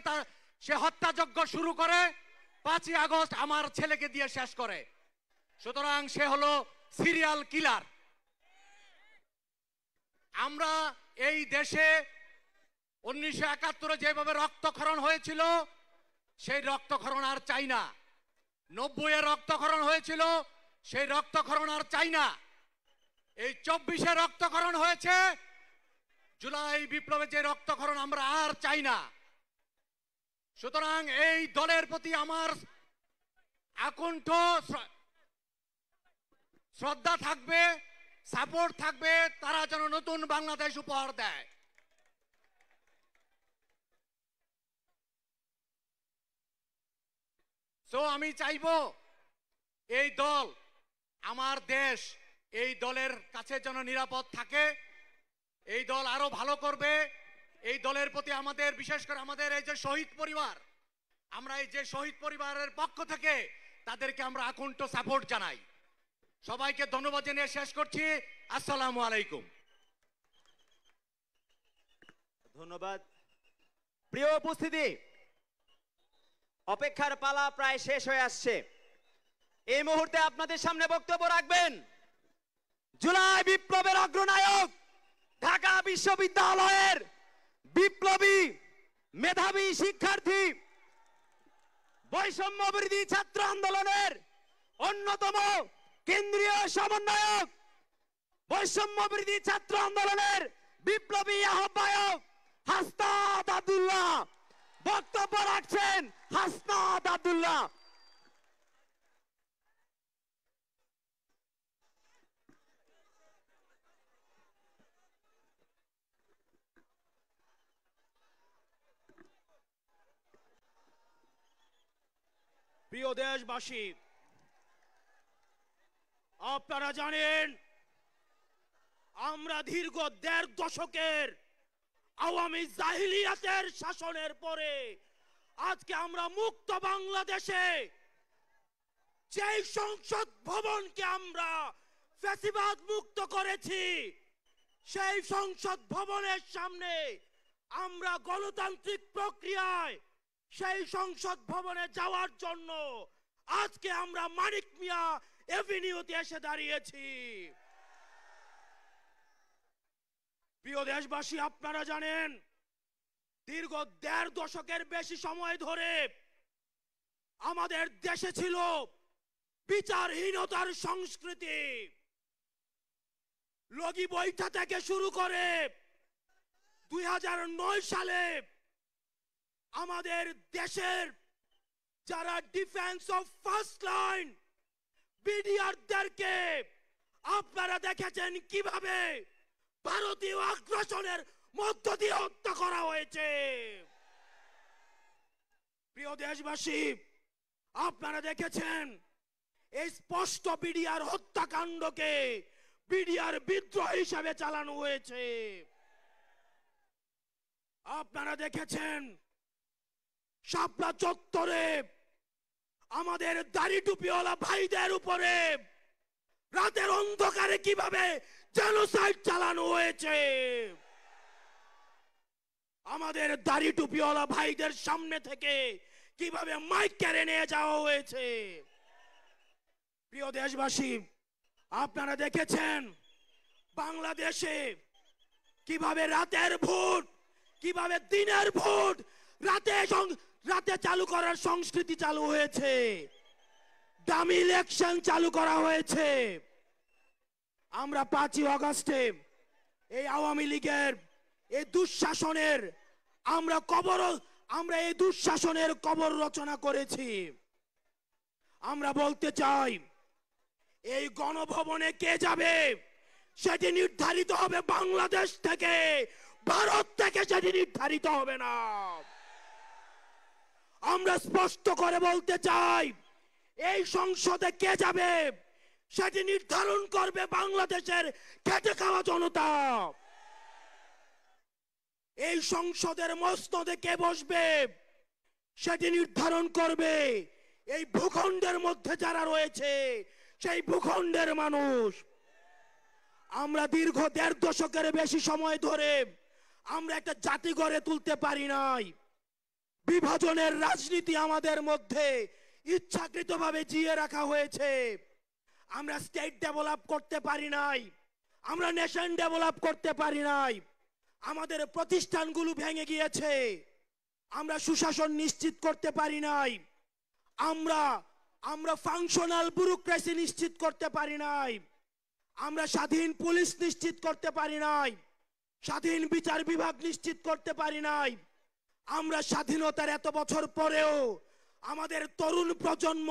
সে হত্যাযজ্ঞ শুরু করে 5ই আগস্ট আমার ছেলেকে দিয়ে শেষ করে। সুতরাং সে হলো সিরিয়াল কিলার। আমরা এই দেশে 1971 যেভাবে রক্তক্ষরণ হয়েছিল, সেই রক্তক্ষরণ আর চাই না। 90-এ রক্তক্ষরণ হয়েছিল, সেই রক্তক্ষরণ আর চাই না। এই 24-এ রক্তক্ষরণ হয়েছে, জুলাই বিপ্লবে যে রক্তক্ষরণ আমরা আর চাই না। সুতরাং এই দলের প্রতি আমার আকুণ্ঠ শ্রদ্ধা থাকবে, সাপোর্ট থাকবে, তারা যেন নতুন বাংলাদেশ উপহার দেয়। সো আমি চাইবো এই দল, আমার দেশ, এই দলের কাছে যেন নিরাপদ থাকে। এই দল আরো ভালো করবে। এই দলের প্রতি আমাদের, বিশেষ করে আমাদের এই যে শহীদ পরিবার, আমরা এই যে শহীদ পরিবারের পক্ষ থেকে তাদেরকে আমরা আকুণ্ঠ সাপোর্ট জানাই। সবাইকে ধন্যবাদ জানিয়ে শেষ করছি। আসসালামু আলাইকুম। ধন্যবাদ। প্রিয় উপস্থিতি, অপেক্ষার পালা প্রায় শেষ হয়ে আসছে। এই মুহূর্তে আপনাদের সামনে বক্তব্য রাখবেন জুলাই বিপ্লবের অগ্রনায়ক, ঢাকা বিশ্ববিদ্যালয়ের বিপ্লবী মেধাবী শিক্ষার্থী, বৈষম্য বিরোধী ছাত্র আন্দোলনের অন্যতম কেন্দ্রীয় সমন্বয়ক, বৈষম্য বিরোধী ছাত্র আন্দোলনের বিপ্লবী আহ্বায়ক হাসনাত আব্দুল্লাহ বক্তব্য রাখছেন। হাসনাত আব্দুল্লাহ। প্রিয় দেশবাসী, আপনারা জানেন আমরা দীর্ঘ ১.৫ দশকের আওয়ামী জাহিলিয়াতের শাসনের পরে আজকে আমরা মুক্ত বাংলাদেশে যেই সংসদ ভবনকে আমরা ফ্যাসিবাদ মুক্ত করেছি, সেই সংসদ ভবনের সামনে আমরা গণতান্ত্রিক প্রক্রিয়ায় সেই সংসদ ভবনে যাওয়ার জন্য আজকে আমরা মানিক মিয়া এভিনিউতে এসে দাঁড়িয়েছি। প্রিয় দেশবাসী, আপনারা জানেন দীর্ঘ ১.৫ দশকের বেশি সময় ধরে আমাদের দেশে ছিল বিচারহীনতার সংস্কৃতি। লগি বৈঠা থেকে শুরু করে ২০০৯ সালে আমাদের দেশের যারা ডিফেন্স অফ ফার্স্ট লাইন বিডিআরদেরকে আপনারা দেখেছেন কিভাবে ভারতীয় আগ্রাসনের মধ্য দিয়ে হত্যা করা হয়েছে। প্রিয় দেশবাসী, আপনারা দেখেছেন এই স্পষ্ট বিডিআর হত্যাকাণ্ডকে বিডিআর বিদ্রোহ হিসাবে চালানো হয়েছে। আপনারা দেখেছেন শাপলা চত্বরে আমাদের দাড়ি টুপিওয়ালা ভাইদের উপরে রাতের অন্ধকারে কিভাবে জেনোসাইড চালানো হয়েছে। আমাদের দাড়ি টুপিওয়ালা ভাইদের সামনে থেকে কিভাবে মাইক কেড়ে নিয়ে যাওয়া হয়েছে। প্রিয় দেশবাসী, আপনারা দেখেছেন বাংলাদেশে কিভাবে রাতের ভোট, কিভাবে দিনের ভোট রাতে চালু করার সংস্কৃতি চালু হয়েছে, ডামি ইলেকশন চালু করা হয়েছে। আমরা ৫ই আগস্টে এই আওয়ামী লীগের এই দুঃশাসনের আমরা এই দুঃশাসনের কবর রচনা করেছি। আমরা বলতে চাই এই গণভবনে কে যাবে সেটি নির্ধারিত হবে বাংলাদেশ থেকে, ভারত থেকে সেটি নির্ধারিত হবে না। আমরা স্পষ্ট করে বলতে চাই এই সংসদে কে যাবে সেটি নির্ধারণ করবে বাংলাদেশের খেটে খাওয়া জনতা। এই সংসদের মসনদে কে বসবে সেটি নির্ধারণ করবে এই ভূখণ্ডের মধ্যে যারা রয়েছে সেই ভূখণ্ডের মানুষ। আমরা দীর্ঘ ১.৫ দশকের বেশি সময় ধরে আমরা একটা জাতি গড়ে তুলতে পারি নাই। বিভাজনের রাজনীতি আমাদের মধ্যে ইচ্ছাকৃতভাবে জিয়ে রাখা হয়েছে। আমরা স্টেট ডেভেলপ করতে পারি নাই, আমরা নেশন ডেভেলপ করতে পারি নাই। আমাদের প্রতিষ্ঠানগুলো ভেঙে গিয়েছে, আমরা সুশাসন নিশ্চিত করতে পারি নাই, আমরা ফাংশনাল ব্যুরোক্রেসি নিশ্চিত করতে পারি নাই, আমরা স্বাধীন পুলিশ নিশ্চিত করতে পারি নাই, স্বাধীন বিচার বিভাগ নিশ্চিত করতে পারি নাই। আমরা স্বাধীনতার এত বছর পরেও আমাদের তরুণ প্রজন্ম,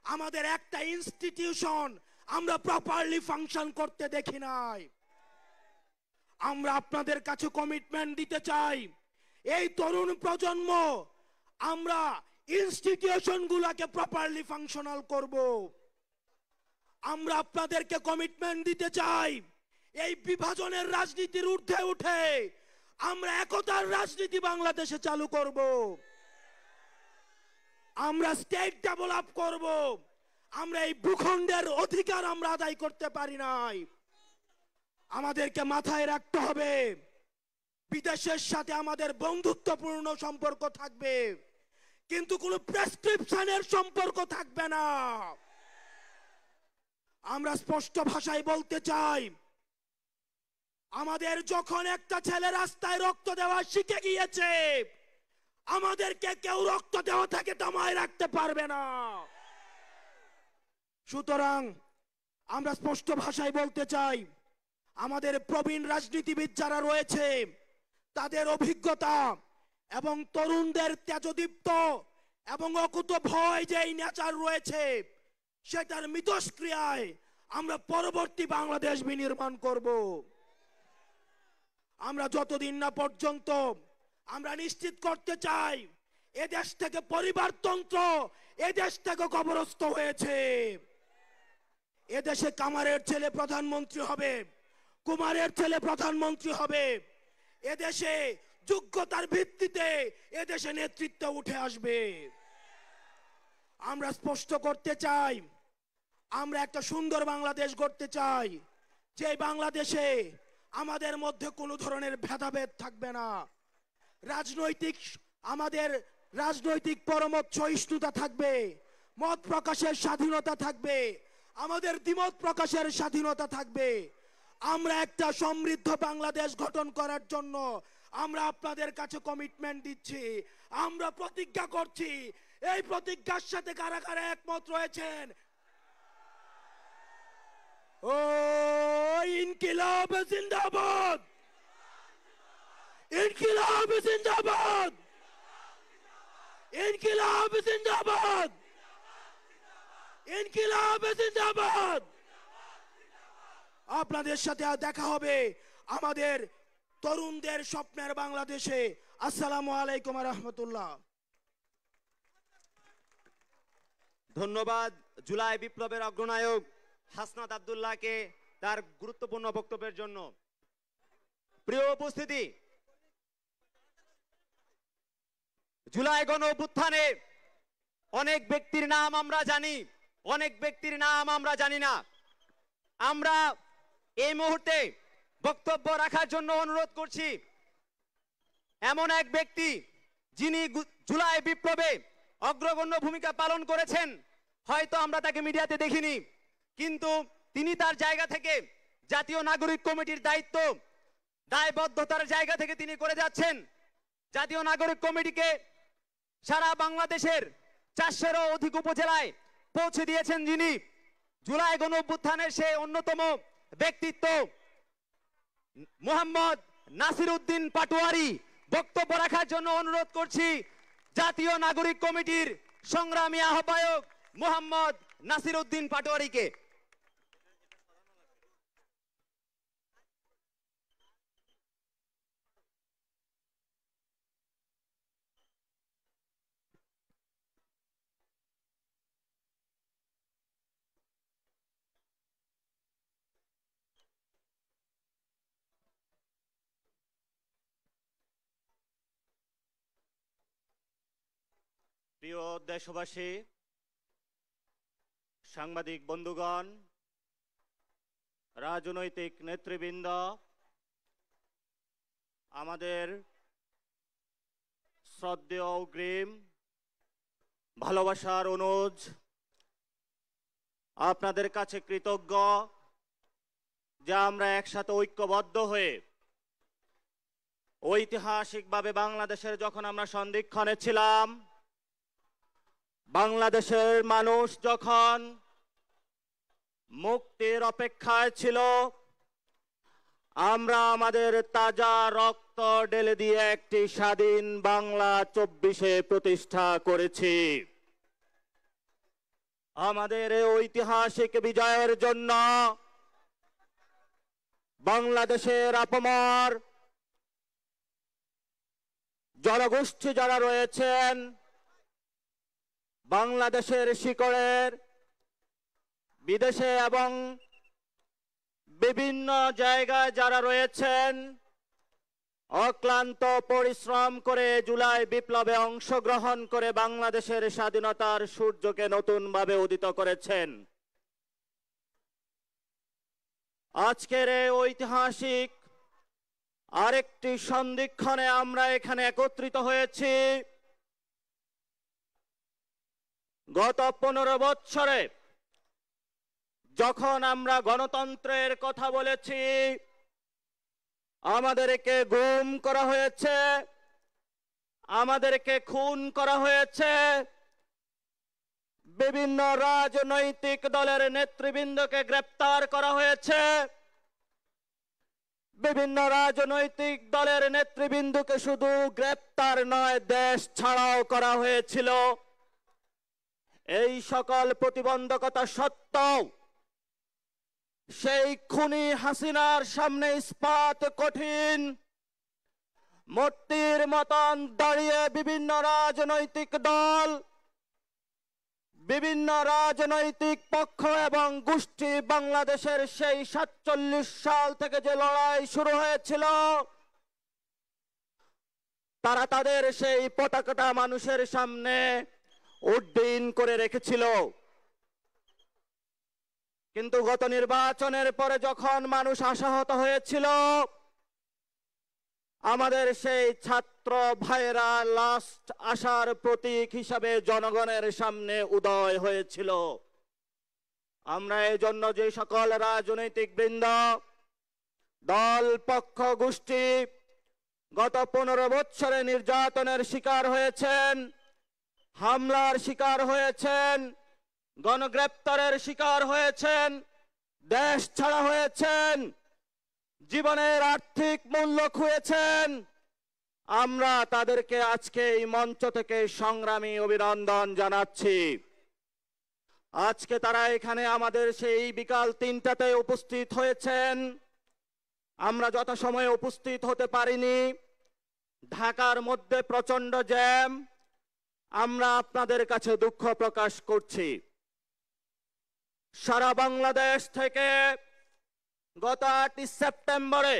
আমাদের একটা ইনস্টিটিউশন আমরা প্রপারলি ফাংশন করতে দেখি নাই। আমরা আপনাদের কাছে কমিটমেন্ট দিতে চাই, এই তরুণ প্রজন্ম আমরা ইনস্টিটিউশনগুলোকে প্রপারলি ফাংশনাল করব। আমরা আপনাদেরকে কমিটমেন্ট দিতে চাই, এই বিভাজনের রাজনীতির ঊর্ধ্বে উঠে আমরা একতার রাজনীতি বাংলাদেশে চালু করব। আমরা স্টেট ডেভেলপ করব। আমরা এই ভূখণ্ডের অধিকার আমরা আদায় করতে পারি নাই। আমাদেরকে মাথায় রাখতে হবে বিদেশের সাথে আমাদের বন্ধুত্বপূর্ণ সম্পর্ক থাকবে, কিন্তু কোনো প্রেসক্রিপশনের সম্পর্ক থাকবে না। আমরা স্পষ্ট ভাষায় বলতে চাই, আমাদের যখন একটা ছেলে রাস্তায় রক্ত দেওয়া শিখে গিয়েছে, আমাদেরকে কেউ রক্ত দেওয়া থেকে দমায় রাখতে পারবে না। সুতরাং আমরা স্পষ্ট ভাষায় বলতে চাই, আমাদের প্রবীণ রাজনীতিবিদ যারা রয়েছে তাদের অভিজ্ঞতা এবং তরুণদের তেজদীপ্ত এবং অকুত ভয় যে নেচার রয়েছে, সেটার মিথস্ক্রিয়ায় আমরা পরবর্তী বাংলাদেশ বিনির্মাণ করব। আমরা যতদিন না পর্যন্ত আমরা নিশ্চিত করতে চাই এ দেশ থেকে পরিবারতন্ত্র এদেশ থেকে কবরস্থ হয়েছে। এদেশে কামারের ছেলে প্রধানমন্ত্রী হবে, কুমারের ছেলে প্রধানমন্ত্রী হবে। এদেশে যোগ্যতার ভিত্তিতে এদেশে নেতৃত্ব উঠে আসবে। আমরা স্পষ্ট করতে চাই, আমরা একটা সুন্দর বাংলাদেশ গড়তে চাই, যে বাংলাদেশে আমাদের মধ্যে কোনো ধরনের ভেদাভেদ থাকবে না। আমাদের রাজনৈতিক পরমত সহিষ্ণুতা থাকবে, মত প্রকাশের স্বাধীনতা থাকবে, আমাদের দ্বিমত প্রকাশের স্বাধীনতা থাকবে। আমরা একটা সমৃদ্ধ বাংলাদেশ গঠন করার জন্য আমরা আপনাদের কাছে কমিটমেন্ট দিচ্ছি, আমরা প্রতিজ্ঞা করছি। এই প্রতিজ্ঞার সাথে কারা কারা একমত রয়েছেন? ও ইনকিলাব জিন্দাবাদ, ইনকিলাব জিন্দাবাদ, ইনকিলাব জিন্দাবাদ, ইনকিলাব জিন্দাবাদ। আপনাদের সাথে দেখা হবে আমাদের তরুণদের স্বপ্নের বাংলাদেশে। আসসালামু আলাইকুম ওয়া রাহমাতুল্লাহ। ধন্যবাদ জুলাই বিপ্লবের অগ্রনায়ক হাসনাত আব্দুল্লাহকে তার গুরুত্বপূর্ণ বক্তব্যের জন্য। প্রিয় উপস্থিতি, জুলাই গণ অভ্যুত্থানে অনেক ব্যক্তির নাম আমরা জানি, অনেক ব্যক্তির নাম আমরা জানি না। আমরা এই মুহূর্তে বক্তব্য রাখার জন্য অনুরোধ করছি এমন এক ব্যক্তি যিনি জুলাই বিপ্লবে অগ্রগণ্য ভূমিকা পালন করেছেন। হয়তো আমরা তাকে মিডিয়াতে দেখিনি, কিন্তু তিনি তার জায়গা থেকে জাতীয় নাগরিক কমিটির দায়িত্ব দায়বদ্ধতার জায়গা থেকে তিনি করে যাচ্ছেন। জাতীয় নাগরিক কমিটিকে সারা বাংলাদেশের 400-এরও অধিক উপজেলায় পৌঁছে দিয়েছেন যিনি। জুলাই গণ অভ্যুত্থানের সেই অন্যতম ব্যক্তিত্ব মোহাম্মদ নাসির উদ্দিন পাটোয়ারি। বক্তব্য রাখার জন্য অনুরোধ করছি জাতীয় নাগরিক কমিটির সংগ্রামী আহ্বায়ক মোহাম্মদ নাসির উদ্দিন পাটোয়ারিকে। প্রিয় দেশবাসী, সাংবাদিক বন্ধুগণ, রাজনৈতিক নেতৃবৃন্দ, আমাদের শ্রদ্ধেয় অগ্রিম ভালোবাসার অনুজ, আপনাদের কাছে কৃতজ্ঞ যে আমরা একসাথে ঐক্যবদ্ধ হয়ে ঐতিহাসিকভাবে বাংলাদেশের যখন আমরা সন্ধিক্ষণে ছিলাম, বাংলাদেশের মানুষ যখন মুক্তির অপেক্ষায় ছিল, আমরা আমাদের তাজা রক্ত ঢেলে দিয়ে একটি স্বাধীন বাংলা 24-এ প্রতিষ্ঠা করেছি। আমাদের এই ঐতিহাসিক বিজয়ের জন্য বাংলাদেশের আপামর জনগোষ্ঠী যারা রয়েছেন, বাংলাদেশের শিকড়ের বিদেশে এবং বিভিন্ন জায়গায় যারা রয়েছেন, অক্লান্ত পরিশ্রম করে জুলাই বিপ্লবে অংশগ্রহণ করে বাংলাদেশের স্বাধীনতার সূর্যকে নতুনভাবে উদিত করেছেন। আজকের এই ঐতিহাসিক আরেকটি সন্ধিক্ষণে আমরা এখানে একত্রিত হয়েছি। গত 15 বছরে যখন আমরা গণতন্ত্রের কথা বলেছি, আমাদেরকে গুম করা হয়েছে, আমাদেরকে খুন করা হয়েছে, বিভিন্ন রাজনৈতিক দলের নেতৃবৃন্দকে গ্রেপ্তার করা হয়েছে, বিভিন্ন রাজনৈতিক দলের নেতৃবৃন্দকে শুধু গ্রেপ্তার নয়, দেশ ছাড়াও করা হয়েছিল। এই সকল প্রতিবন্ধকতা সত্ত্বেও সেই খুনি হাসিনার সামনে ইস্পাত কঠিন মূর্তির মতন দাঁড়িয়ে বিভিন্ন রাজনৈতিক দল বিভিন্ন রাজনৈতিক পক্ষ এবং গোষ্ঠী বাংলাদেশের সেই ৪৭ সাল থেকে যে লড়াই শুরু হয়েছিল, তারা তাদের সেই পতাকাটা মানুষের সামনে উড্ডীন করে রেখেছিল। কিন্তু গত নির্বাচনের পরে যখন মানুষ আশাহত হয়েছিল, আমাদের সেই ছাত্র ভাইরা লাস্ট আশার প্রতীক হিসাবে জনগণের সামনে উদয় হয়েছিল। আমরা এই জন্য যে সকল রাজনৈতিক বৃন্দ, দল, পক্ষ, গোষ্ঠী গত 15 বছরে নির্যাতনের শিকার হয়েছেন, হামলার শিকার হয়েছেন, গণগ্রেপ্তারের শিকার হয়েছেন, দেশ ছাড়া হয়েছেন, জীবনের আর্থিক মূল্য খুঁয়েছেন, আমরা তাদেরকে আজকে এই মঞ্চ থেকে সংগ্রামী অভিনন্দন জানাচ্ছি। আজকে তারা এখানে আমাদের সেই বিকাল 3টাতে উপস্থিত হয়েছেন। আমরা যথাসময়ে উপস্থিত হতে পারিনি, ঢাকার মধ্যে প্রচন্ড জ্যাম। আমরা আপনাদের কাছে দুঃখ প্রকাশ করছি। সারা বাংলাদেশ থেকে গত 8 সেপ্টেম্বরে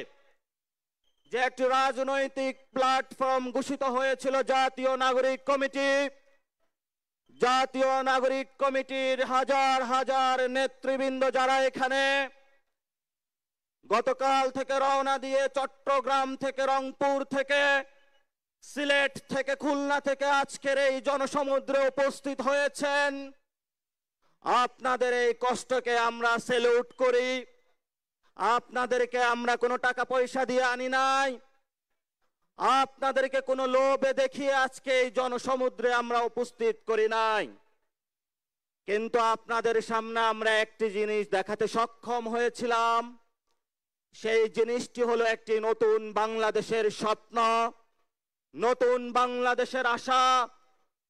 যে একটি রাজনৈতিক প্ল্যাটফর্ম ঘোষিত হয়েছিল জাতীয় নাগরিক কমিটি, জাতীয় নাগরিক কমিটির হাজার হাজার নেতৃবৃন্দ যারা এখানে গতকাল থেকে রওনা দিয়ে চট্টগ্রাম থেকে, রংপুর থেকে, সিলেট থেকে, খুলনা থেকে আজকের এই জনসমুদ্রে উপস্থিত হয়েছেন, আপনাদের এই কষ্টকে আমরা স্যালুট করি। আপনাদেরকে আমরা কোনো টাকা পয়সা দিয়ে আনি নাই, আপনাদেরকে কোনো লোভে দেখিয়ে আজকে এই জনসমুদ্রে আমরা উপস্থিত করি নাই। কিন্তু আপনাদের সামনে আমরা একটি জিনিস দেখাতে সক্ষম হয়েছিলাম। সেই জিনিসটি হলো একটি নতুন বাংলাদেশের স্বপ্ন, নতুন বাংলাদেশের আশা,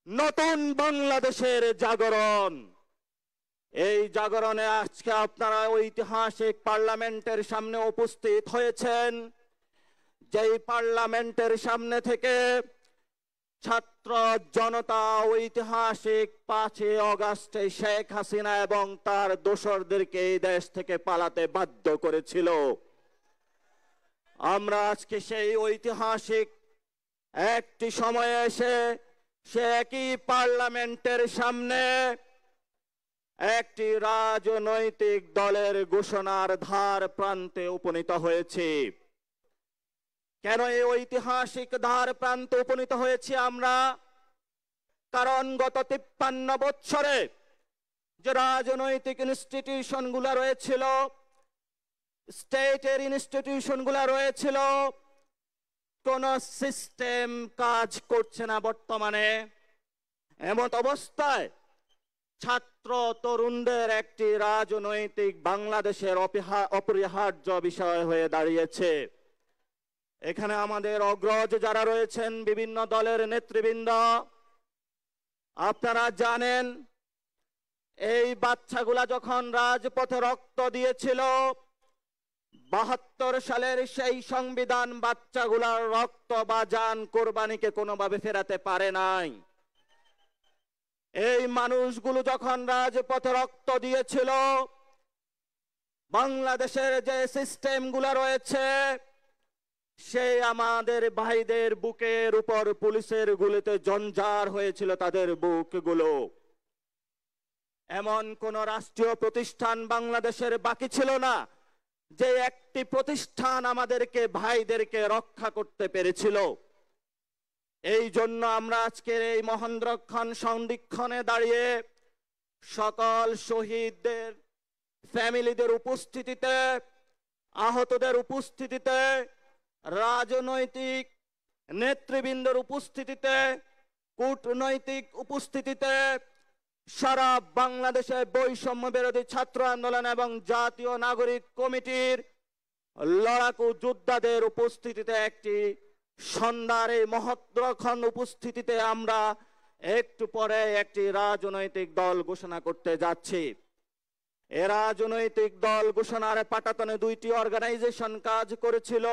নতুন বাংলাদেশের জাগরণ। এই জাগরণে আজকে আপনারা ঐতিহাসিক পার্লামেন্টের সামনে উপস্থিত হয়েছেন, যেই পার্লামেন্টের সামনে থেকে ছাত্র জনতা ঐতিহাসিক 5 আগস্টে শেখ হাসিনা এবং তার দোসরদেরকে এই দেশ থেকে পালাতে বাধ্য করেছিল। আমরা আজকে সেই ঐতিহাসিক একটি সময়ে এসে সে একই পার্লামেন্টের সামনে একটি রাজনৈতিক দলের ঘোষণার ধার প্রান্তে উপনীত হয়েছে। কেন এই ঐতিহাসিক ধার প্রান্তে উপনীত হয়েছে আমরা? কারণ গত 53 বছরে যে রাজনৈতিক ইনস্টিটিউশন গুলা রয়েছিল, স্টেটের ইনস্টিটিউশন গুলা রয়েছিল, কোন সিস্টেম কাজ করছে না বর্তমানে। এমত অবস্থায় ছাত্র তরুণদের একটি রাজনৈতিক বাংলাদেশের অপরিহার্য বিষয় হয়ে দাঁড়িয়েছে। এখানে আমাদের অগ্রজ যারা রয়েছেন, বিভিন্ন দলের নেতৃবৃন্দ, আপনারা জানেন এই বাচ্চাগুলা যখন রাজপথে রক্ত দিয়েছিল, 72 সালের সেই সংবিধান বাচ্চাগুলার রক্ত বা জান কোরবানিকে কোনোভাবে ফেরাতে পারে নাই। এই মানুষগুলো যখন রাজপথে রক্ত দিয়েছিল, বাংলাদেশের যে সিস্টেমগুলো রয়েছে সেই আমাদের ভাইদের বুকের উপর পুলিশের গুলিতে জঞ্জার হয়েছিল তাদের বুকগুলো। এমন কোন রাষ্ট্রীয় প্রতিষ্ঠান বাংলাদেশের বাকি ছিল না যে একটি প্রতিষ্ঠান আমাদেরকে ভাইদেরকে রক্ষা করতে পেরেছিল। এই জন্য আমরা আজকের এই মহেন্দ্রক্ষণ সন্ধিক্ষণে দাঁড়িয়ে সকল শহীদদের ফ্যামিলিদের উপস্থিতিতে, আহতদের উপস্থিতিতে, রাজনৈতিক নেতৃবৃন্দের উপস্থিতিতে, কূটনৈতিক উপস্থিতিতে, সারা বাংলাদেশে বৈষম্য বিরোধী ছাত্র আন্দোলন এবং জাতীয় নাগরিক কমিটির লড়াকু যোদ্ধাদের উপস্থিতিতে একটি সন্ধ্যার এই মহত্রক্ষণ উপস্থিতিতে আমরা একটু পরে একটি রাজনৈতিক দল ঘোষণা করতে যাচ্ছি। এ রাজনৈতিক দল ঘোষণার পাটাতনে 2টি অর্গানাইজেশন কাজ করেছিল।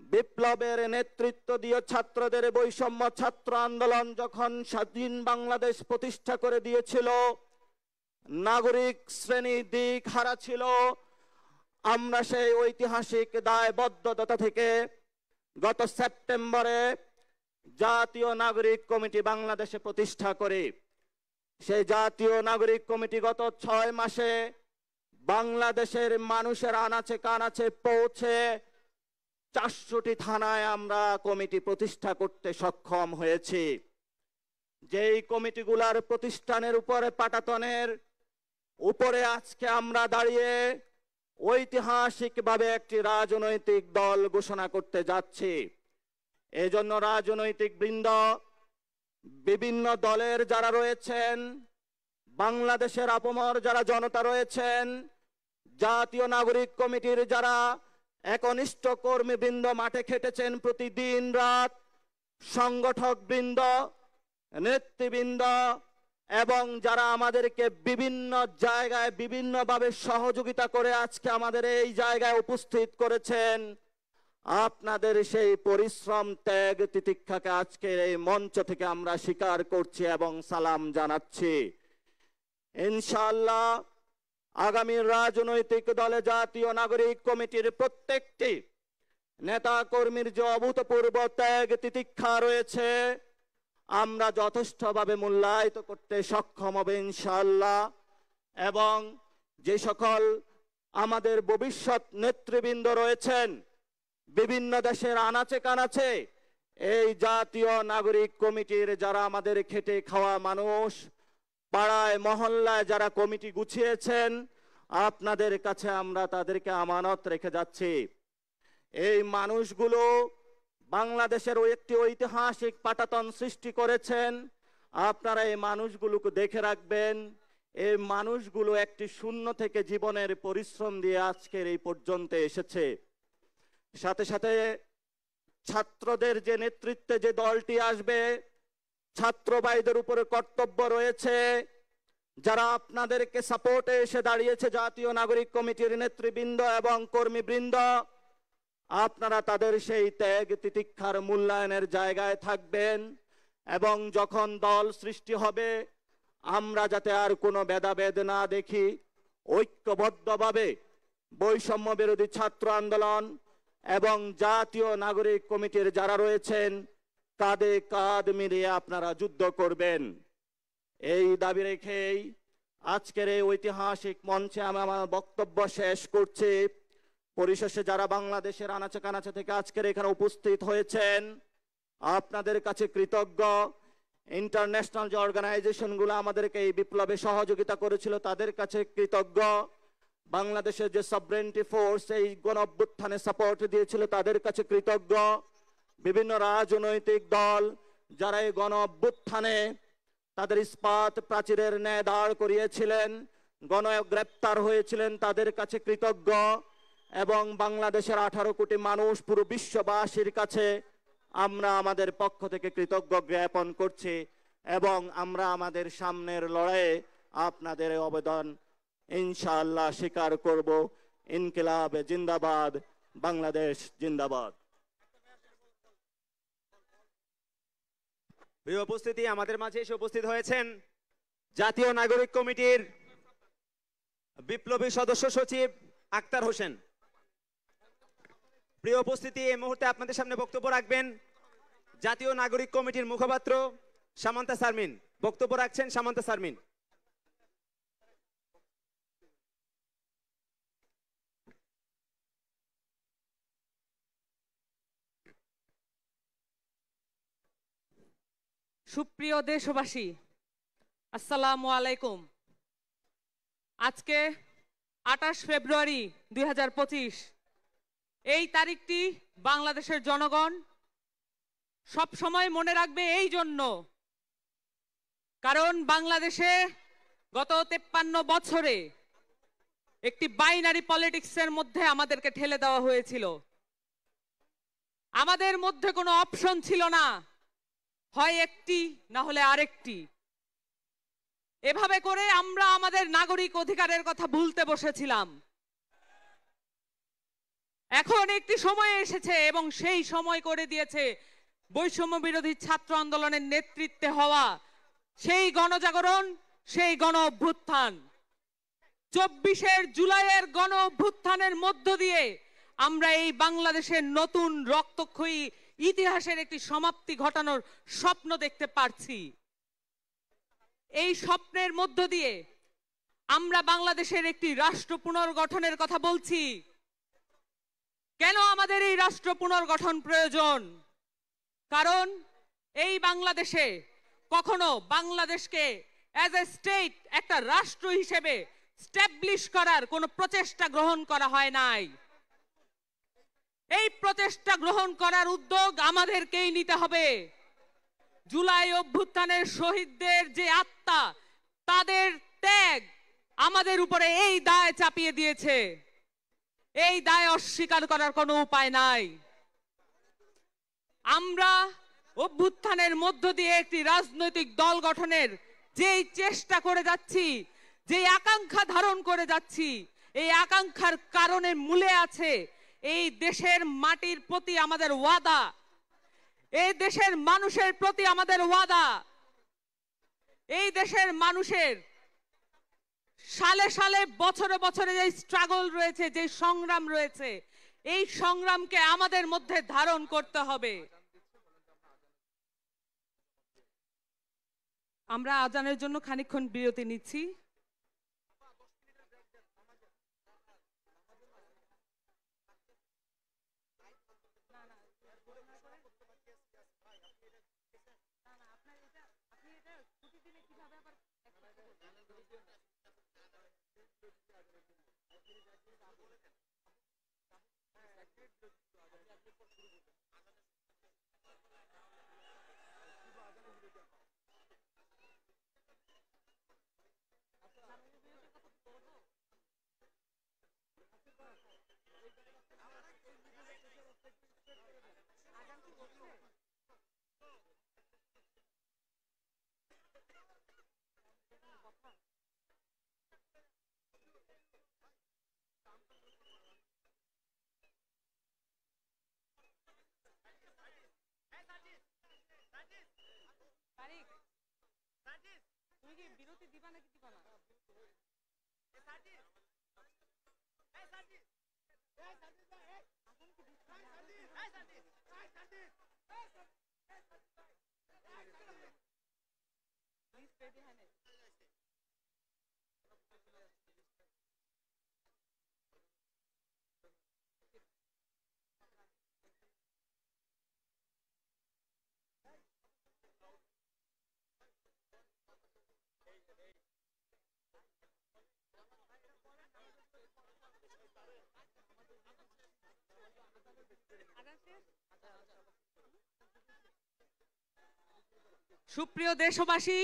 বিপ্লবের নেতৃত্ব দিয়ে ছাত্রদের বৈষম্য ছাত্র আন্দোলন যখন স্বাধীন বাংলাদেশ প্রতিষ্ঠা করে দিয়েছিল, নাগরিক শ্রেণী দিক হারা ছিল। আমরা সেই ঐতিহাসিক দায়বদ্ধতা থেকে গত সেপ্টেম্বরে জাতীয় নাগরিক কমিটি বাংলাদেশে প্রতিষ্ঠা করি। সেই জাতীয় নাগরিক কমিটি গত 6 মাসে বাংলাদেশের মানুষের আনাচে কানাচে পৌঁছে 400টি থানায় আমরা কমিটি প্রতিষ্ঠা করতে সক্ষম হয়েছি। যেই কমিটিগুলার প্রতিষ্ঠানের উপরে পাটাতনের উপরে আজকে আমরা দাঁড়িয়ে ঐতিহাসিকভাবে একটি রাজনৈতিক দল ঘোষণা করতে যাচ্ছি। এজন্য রাজনৈতিক বৃন্দ, বিভিন্ন দলের যারা রয়েছেন, বাংলাদেশের আপমর যারা জনতা রয়েছেন, জাতীয় নাগরিক কমিটির যারা একনিষ্ঠ কর্মীবৃন্দ মাঠে খেটেছেন প্রতিদিন রাত, সংগঠক বৃন্দ, নেতৃবৃন্দ এবং যারা আমাদেরকে বিভিন্ন জায়গায় বিভিন্নভাবে সহযোগিতা করে আজকে আমাদের এই জায়গায় উপস্থিত করেছেন, আপনাদের সেই পরিশ্রম ত্যাগ তিতিক্ষাকে আজকের এই মঞ্চ থেকে আমরা স্বীকার করছি এবং সালাম জানাচ্ছি। ইনশাআল্লাহ আগামী রাজনৈতিক দলে জাতীয় নাগরিক কমিটির প্রত্যেকটি নেতা কর্মীর যে অভূতপূর্ব ত্যাগ তিতিক্ষা রয়েছে আমরা যথেষ্টভাবে মূল্যায়িত করতে সক্ষম হবে ইনশাআল্লাহ। এবং যে সকল আমাদের ভবিষ্যৎ নেতৃবৃন্দ রয়েছেন বিভিন্ন দেশের আনাচে কানাচে, এই জাতীয় নাগরিক কমিটির যারা আমাদের খেটে খাওয়া মানুষ, পাড়ায় মহল্লায় যারা কমিটি গুছিয়েছেন, আপনাদের কাছে আমরা তাদেরকে আমানত রেখে যাচ্ছি। এই মানুষগুলো বাংলাদেশের একটি ঐতিহাসিক পাটাতন সৃষ্টি করেছেন। আপনারা এই মানুষগুলোকে দেখে রাখবেন। এই মানুষগুলো একটি শূন্য থেকে জীবনের পরিশ্রম দিয়ে আজকের এই পর্যন্ত এসেছে। সাথে সাথে ছাত্রদের যে নেতৃত্বে যে দলটি আসবে, ছাত্র ভাইদের উপরে কর্তব্য রয়েছে, যারা আপনাদেরকে সাপোর্টে এসে দাঁড়িয়েছে জাতীয় নাগরিক কমিটির নেতৃবৃন্দ এবং কর্মীবৃন্দ, আপনারা তাদের সেই ত্যাগ তিতিক্ষার মূল্যায়নের জায়গায় থাকবেন। এবং যখন দল সৃষ্টি হবে আমরা যাতে আর কোনো ভেদাভেদ না দেখি, ঐক্যবদ্ধভাবে বৈষম্য বিরোধী ছাত্র আন্দোলন এবং জাতীয় নাগরিক কমিটির যারা রয়েছেন কাঁধে কাঁধ মিলিয়ে আপনারা যুদ্ধ করবেন। এই দাবি রেখেই আজকের এই ঐতিহাসিক মঞ্চে আমি আমার বক্তব্য শেষ করছি। পরিশেষে যারা বাংলাদেশের আনাচে কানাচে থেকে আজকের এখানে উপস্থিত হয়েছেন আপনাদের কাছে কৃতজ্ঞ। ইন্টারন্যাশনাল যে অর্গানাইজেশনগুলো আমাদেরকে এই বিপ্লবে সহযোগিতা করেছিল তাদের কাছে কৃতজ্ঞ। বাংলাদেশের যে সভরেন্টি ফোর্স এই গণ অভ্যুত্থানে সাপোর্ট দিয়েছিল তাদের কাছে কৃতজ্ঞ। বিভিন্ন রাজনৈতিক দল যারা এই গণ অভ্যুত্থানে তাদের ইস্পাত প্রাচীরের ন্যায় দাঁড় করিয়েছিলেন, গণগ্রেপ্তার হয়েছিলেন, তাদের কাছে কৃতজ্ঞ। এবং বাংলাদেশের 18 কোটি মানুষ পুরো বিশ্ববাসীর কাছে আমরা আমাদের পক্ষ থেকে কৃতজ্ঞ জ্ঞাপন করছি। এবং আমরা আমাদের সামনের লড়াইয়ে আপনাদের অবদান ইনশাআল্লাহ স্বীকার করব। ইনকিলাব জিন্দাবাদ, বাংলাদেশ জিন্দাবাদ। প্রিয় উপস্থিতি, আমাদের মাঝে এসে উপস্থিত হয়েছেন জাতীয় নাগরিক কমিটির বিপ্লবী সদস্য সচিব আক্তার হোসেন। প্রিয় উপস্থিতি, এই মুহূর্তে আপনাদের সামনে বক্তব্য রাখবেন জাতীয় নাগরিক কমিটির মুখপাত্র সামান্তা শারমিন। বক্তব্য রাখছেন সামান্তা শারমিন। সুপ্রিয় দেশবাসী, আসসালামু আলাইকুম। আজকে 28 ফেব্রুয়ারি 2025 এই তারিখটি বাংলাদেশের জনগণ সব সময় মনে রাখবে এই জন্য, কারণ বাংলাদেশে গত 53 বছরে একটি বাইনারি পলিটিক্সের মধ্যে আমাদেরকে ঠেলে দেওয়া হয়েছিল। আমাদের মধ্যে কোনো অপশন ছিল না, হয় একটি না হলে আরেকটি। এভাবে করে আমরা আমাদের নাগরিক অধিকারের কথা ভুলতে বসেছিলাম। এখন একটি সময় এসেছে এবং সেই সময় করে দিয়েছে বৈষম্য বিরোধী ছাত্র আন্দোলনের নেতৃত্বে হওয়া সেই গণজাগরণ, সেই গণ অভ্যুত্থান। 24 জুলাইয়ের গণ অভ্যুত্থানের মধ্য দিয়ে আমরা এই বাংলাদেশের নতুন রক্তক্ষয়ী ইতিহাসের একটি সমাপ্তি ঘটানোর স্বপ্ন দেখতে পারছি। এই স্বপ্নের মধ্য দিয়ে আমরা বাংলাদেশের একটি রাষ্ট্র পুনর্গঠনের কথা বলছি। কেন আমাদের এই রাষ্ট্র পুনর্গঠন প্রয়োজন? কারণ এই বাংলাদেশে কখনো বাংলাদেশকে অ্যাজ এ স্টেট, একটা রাষ্ট্র হিসেবে স্ট্যাবলিশ করার কোনো প্রচেষ্টা গ্রহণ করা হয় নাই। এই প্রচেষ্টা গ্রহণ করার উদ্যোগ আমাদেরকেই নিতে হবে। জুলাই অভ্যুত্থানের শহীদদের যে আত্মা, তাদের ত্যাগ আমাদের উপরে এই দায় চাপিয়ে দিয়েছে। এই দায় অস্বীকার করার কোনো উপায় নাই। আমরা অভ্যুত্থানের মধ্য দিয়ে একটি রাজনৈতিক দল গঠনের যেই চেষ্টা করে যাচ্ছি, যে আকাঙ্ক্ষা ধারণ করে যাচ্ছি, এই আকাঙ্ক্ষার কারণে মূলে আছে এই দেশের মাটির প্রতি আমাদের ওয়াদা, এই দেশের মানুষের প্রতি আমাদের ওয়াদা। এই দেশের মানুষের সালে সালে, বছরে বছরে যে স্ট্রাগল রয়েছে, যে সংগ্রাম রয়েছে, এই সংগ্রামকে আমাদের মধ্যে ধারণ করতে হবে। আমরা আজানের জন্য খানিকক্ষণ বিরতি নিচ্ছি। বিরতি দিবা নাকি দিবা না? সুপ্রিয় দেশবাসী,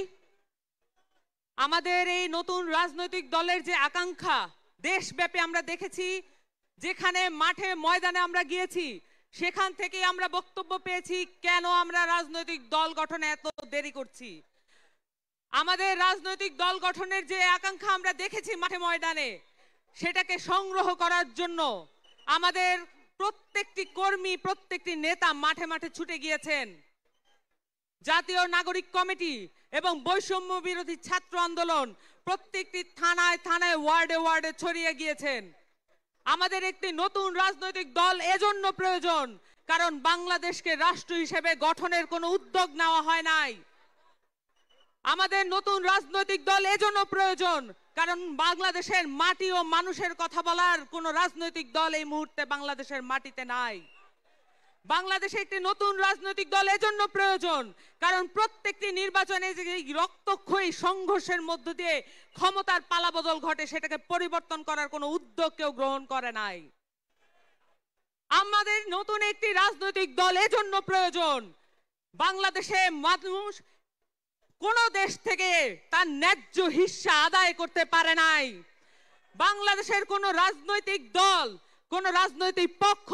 আমাদের এই নতুন রাজনৈতিক দলের যে আকাঙ্ক্ষা দেশব্যাপী আমরা দেখেছি, যেখানে মাঠে ময়দানে আমরা গিয়েছি, সেখান থেকে আমরা বক্তব্য পেয়েছি কেন আমরা রাজনৈতিক দল গঠনে এত দেরি করছি। আমাদের রাজনৈতিক দল গঠনের যে আকাঙ্ক্ষা আমরা দেখেছি মাঠে ময়দানে, সেটাকে সংগ্রহ করার জন্য আমাদের প্রত্যেকটি কর্মী, প্রত্যেকটি নেতা মাঠে মাঠে ছুটে গিয়েছেন। জাতীয় নাগরিক কমিটি এবং বৈষম্য বিরোধী ছাত্র আন্দোলন প্রত্যেকটি থানায় থানায়, ওয়ার্ডে ওয়ার্ডে ছড়িয়ে গিয়েছেন। আমাদের একটি নতুন রাজনৈতিক দল এজন্য প্রয়োজন, কারণ বাংলাদেশকে রাষ্ট্র হিসেবে গঠনের কোনো উদ্যোগ নেওয়া হয় নাই। আমাদের নতুন রাজনৈতিক দল এজন্য প্রয়োজন, কারণ বাংলাদেশের মাটি ও মানুষের কথা বলার কোনো রাজনৈতিক দল এই মুহূর্তে বাংলাদেশের মাটিতে নাই। বাংলাদেশে একটি নতুন রাজনৈতিক দল এজন্য প্রয়োজন, কারণ প্রত্যেকটি নির্বাচনে যে রক্তক্ষয়ী সংঘর্ষের মধ্য দিয়ে ক্ষমতার পালাবদল ঘটে, সেটাকে পরিবর্তন করার কোনো উদ্যোগ কেউ গ্রহণ করে নাই। আমাদের নতুন একটি রাজনৈতিক দল এজন্য প্রয়োজন, বাংলাদেশে মানুষ কোন দেশ থেকে তার ন্যায্য হিস্সা আদায় করতে পারে নাই। বাংলাদেশের কোন রাজনৈতিক দল, কোন রাজনৈতিক পক্ষ,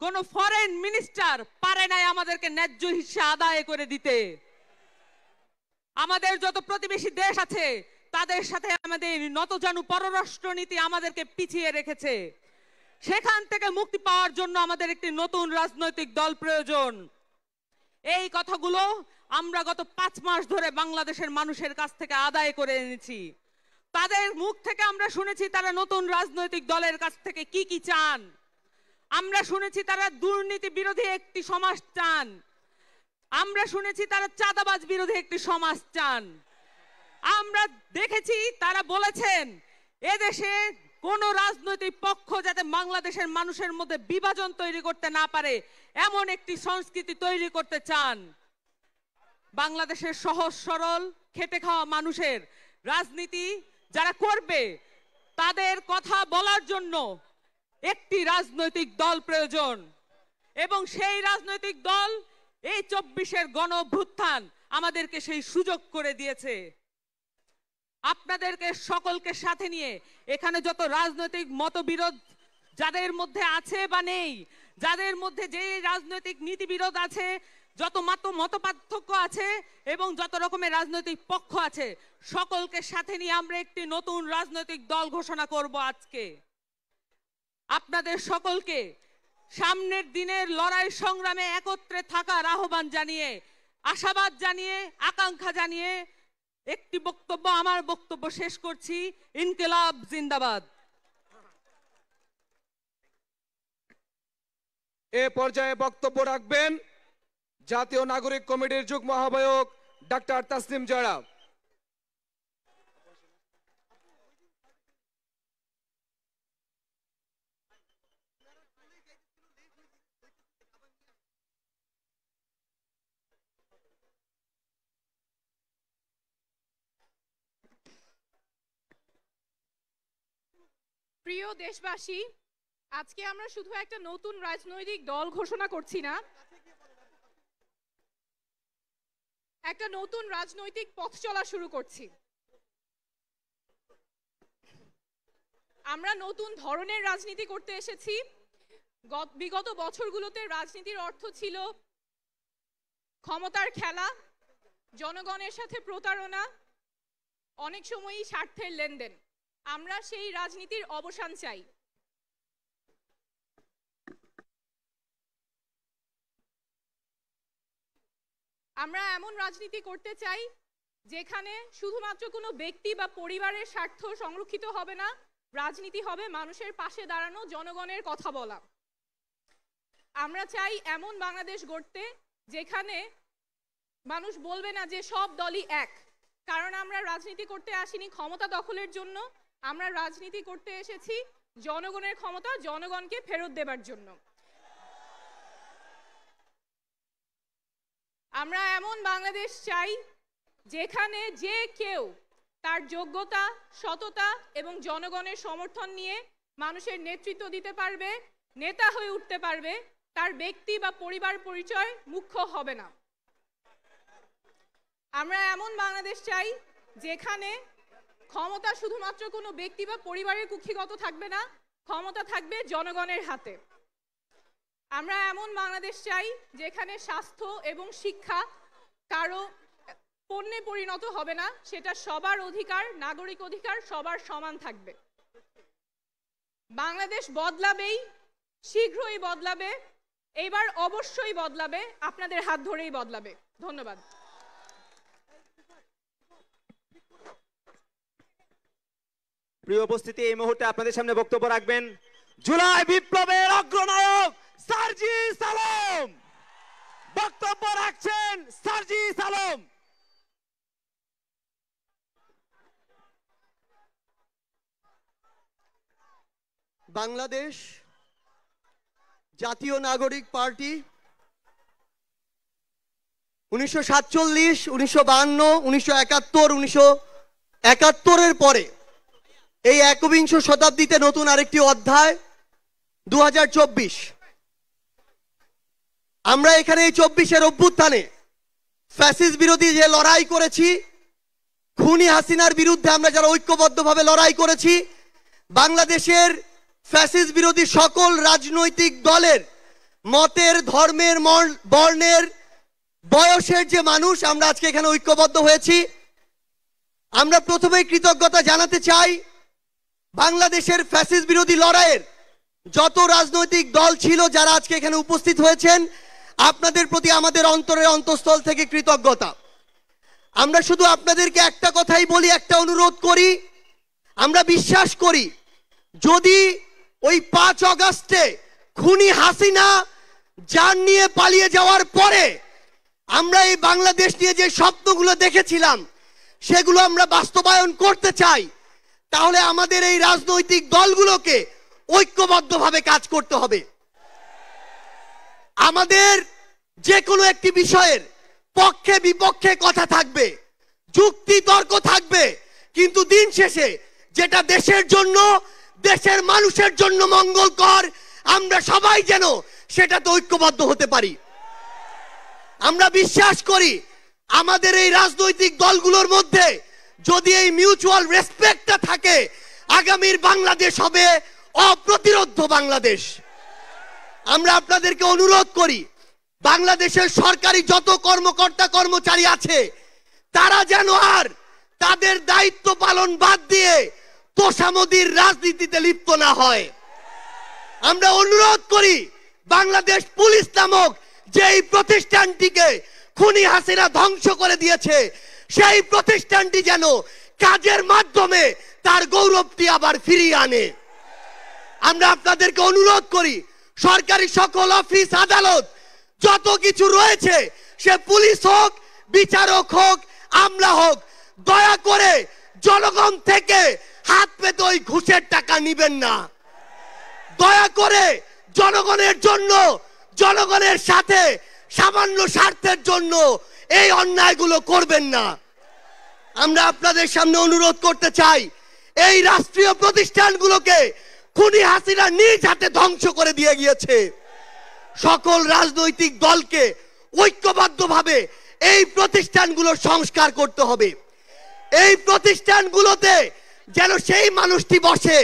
কোন ফরেন মিনিস্টার পারে নাই আমাদেরকে ন্যায্য হিস্সা আদায় করে দিতে। আমাদের যত প্রতিবেশী দেশ আছে, তাদের সাথে আমাদের নতজানু পররাষ্ট্র নীতি আমাদেরকে পিছিয়ে রেখেছে। সেখান থেকে মুক্তি পাওয়ার জন্য আমাদের একটি নতুন রাজনৈতিক দল প্রয়োজন। এই কথাগুলো আমরা গত 5 মাস ধরে বাংলাদেশের মানুষের কাছ থেকে আদায় করে এনেছি। তাদের মুখ থেকে আমরা শুনেছি তারা নতুন রাজনৈতিক দলের কাছ থেকে কি কি চান। আমরা শুনেছি তারা দুর্নীতি বিরোধী একটি সমাজ চান। আমরা শুনেছি তারা চাঁদাবাজ বিরোধী একটি সমাজ চান। আমরা দেখেছি তারা বলেছেন এদেশে কোন রাজনৈতিক পক্ষ যাতে বাংলাদেশের মানুষের মধ্যে বিভাজন তৈরি করতে না পারে এমন একটি সংস্কৃতি তৈরি করতে চান। বাংলাদেশের সহজ সরল খেটে খাওয়া মানুষের রাজনীতি যারা করবে তাদের কথা বলার জন্য একটি রাজনৈতিক দল প্রয়োজন, এবং সেই রাজনৈতিক দল এই 24-এর গণ অভ্যুত্থান আমাদেরকে সেই সুযোগ করে দিয়েছে। আপনাদেরকে সকলকে সাথে নিয়ে এখানে যত রাজনৈতিক মতবিরোধ যাদের মধ্যে আছে বা নেই, যাদের মধ্যে যে রাজনৈতিক নীতিবিরোধ আছে, যত মত পার্থক্য আছে এবং যত রকমের রাজনৈতিক পক্ষ আছে, সকলকে সাথে নিয়ে আমরা একটি নতুন রাজনৈতিক দল ঘোষণা করব আজকে। আপনাদের সকলকে সামনের দিনের লড়াই সংগ্রামে একত্রে থাকার আহ্বান জানিয়ে, আশাবাদ জানিয়ে, আকাঙ্ক্ষা জানিয়ে একটি বক্তব্য, আমার বক্তব্য শেষ করছি। ইনকিলাব জিন্দাবাদ। এ পর্যায়ে বক্তব্য রাখবেন জাতীয় নাগরিক কমিটির যুগ্ম আহ্বায়ক ডাক্তার তাসলিম জারা। প্রিয় দেশবাসী, আজকে আমরা শুধু একটা নতুন রাজনৈতিক দল ঘোষণা করছি না, একটা নতুন রাজনৈতিক পথ চলা শুরু করছি। আমরা নতুন ধরনের রাজনীতি করতে এসেছি। বিগত বছরগুলোতে রাজনীতির অর্থ ছিল ক্ষমতার খেলা, জনগণের সাথে প্রতারণা, অনেক সময়ই স্বার্থের লেনদেন। আমরা সেই রাজনীতির অবসান চাই। আমরা এমন রাজনীতি করতে চাই যেখানে শুধুমাত্র কোনো ব্যক্তি বা পরিবারের স্বার্থ সংরক্ষিত হবে না, রাজনীতি হবে মানুষের পাশে দাঁড়ানো, জনগণের কথা বলা। আমরা চাই এমন বাংলাদেশ গড়তে যেখানে মানুষ বলবে না যে সব দলই এক, কারণ আমরা রাজনীতি করতে আসিনি ক্ষমতা দখলের জন্য, আমরা রাজনীতি করতে এসেছি জনগণের ক্ষমতা জনগণকে ফেরত দেবার জন্য। আমরা এমন বাংলাদেশ চাই যেখানে যে কেউ তার যোগ্যতা, সততা এবং জনগণের সমর্থন নিয়ে মানুষের নেতৃত্ব দিতে পারবে, নেতা হয়ে উঠতে পারবে, তার ব্যক্তি বা পরিবার পরিচয় মুখ্য হবে না। আমরা এমন বাংলাদেশ চাই যেখানে ক্ষমতা শুধুমাত্র কোনো ব্যক্তি বা পরিবারের কুক্ষিগত থাকবে না, ক্ষমতা থাকবে জনগণের হাতে। আমরা এমন বাংলাদেশ চাই যেখানে স্বাস্থ্য এবং শিক্ষা কারো পণ্যে পরিণত হবে না, সেটা সবার অধিকার, নাগরিক অধিকার, সবার সমান থাকবে। বাংলাদেশ বদলাবেই, শীঘ্রই বদলাবে, এবার অবশ্যই বদলাবে, আপনাদের হাত ধরেই বদলাবে। ধন্যবাদ। প্রিয় উপস্থিতি, এই মুহূর্তে আপনাদের সামনে বক্তব্য রাখবেন জুলাই বিপ্লবের অগ্রনায়ক সার্জিস আলম। বক্তব্য রাখছেন সার্জিস আলম। বাংলাদেশ জাতীয় নাগরিক পার্টি 1947, 1952, 1971, 1971 পরে এই একবিংশ শতাব্দীতে নতুন আরেকটি অধ্যায় 2024। আমরা এখানে এই 24-এর অভ্যুত্থানে ফ্যাসিস্ট বিরোধী যে লড়াই করেছি, খুনি হাসিনার বিরুদ্ধে আমরা যারা ঐক্যবদ্ধভাবে লড়াই করেছি, বাংলাদেশের ফ্যাসিস্ট বিরোধী সকল রাজনৈতিক দলের মতের, ধর্মের, বর্ণের, বয়সের যে মানুষ আমরা আজকে এখানে ঐক্যবদ্ধ হয়েছি। আমরা প্রথমেই কৃতজ্ঞতা জানাতে চাই বাংলাদেশের ফ্যাসিস্ট বিরোধী লড়াইয়ের যত রাজনৈতিক দল ছিল যারা আজকে এখানে উপস্থিত হয়েছেন, আপনাদের প্রতি আমাদের অন্তরের অন্তঃস্থল থেকে কৃতজ্ঞতা। আমরা শুধু আপনাদেরকে একটা কথাই বলি, একটা অনুরোধ করি। আমরা বিশ্বাস করি যদি ওই 5 অগাস্টে খুনি হাসিনা জান নিয়ে পালিয়ে যাওয়ার পরে আমরা এই বাংলাদেশ নিয়ে যে স্বপ্নগুলো দেখেছিলাম সেগুলো আমরা বাস্তবায়ন করতে চাই, তাহলে আমাদের এই রাজনৈতিক দলগুলোকে ঐক্যবদ্ধভাবে কাজ করতে হবে। আমাদের যে কোনো একটি বিষয়ের পক্ষে বিপক্ষে কথা থাকবে, যুক্তি তর্ক থাকবে, কিন্তু দিন শেষে যেটা দেশের জন্য, দেশের মানুষের জন্য মঙ্গলকর, আমরা সবাই যেন সেটাতে ঐক্যবদ্ধ হতে পারি। আমরা বিশ্বাস করি আমাদের এই রাজনৈতিক দলগুলোর মধ্যে যদি এই মিউচুয়াল রেসপেক্টটা থাকে, আগামীর বাংলাদেশ হবে অপ্রতিরোধ্য বাংলাদেশ। আমরা আপনাদেরকে অনুরোধ করি, বাংলাদেশের সরকারি যত কর্মকর্তা কর্মচারী আছে তারা যেন আর তাদের দায়িত্ব পালন বাদ দিয়ে তোষামোদির রাজনীতিতে লিপ্ত না হয়। আমরা অনুরোধ করি বাংলাদেশ পুলিশ নামক যেই প্রতিষ্ঠানটিকে খুনি হাসিনা ধ্বংস করে দিয়েছে, সেই প্রতিষ্ঠানটি যেন কাজের মাধ্যমে তার গৌরবটি আবার ফিরিয়ে আনে। আমরা আপনাদেরকে অনুরোধ করি সরকারি সকল অফিস আদালত যত কিছু রয়েছে, সে পুলিশ হোক, বিচারক হোক, আমলা হোক, দয়া করে জনগণ থেকে হাত পেতে ওই ঘুষের টাকা নিবেন না। দয়া করে জনগণের জন্য, জনগণের সাথে সামান্য স্বার্থের জন্য এই অন্যায়গুলো করবেন না। আমরা আপনাদের সামনে অনুরোধ করতে চাই, এই রাষ্ট্রীয় প্রতিষ্ঠানগুলোকে খুনি হাসিনা নিজ হাতে ধ্বংস করে দিয়ে গিয়েছে। সকল রাজনৈতিক দলকে ঐক্যবদ্ধভাবে এই প্রতিষ্ঠানগুলোর সংস্কার করতে হবে। এই প্রতিষ্ঠানগুলোতে যেন সেই মানুষটি বসে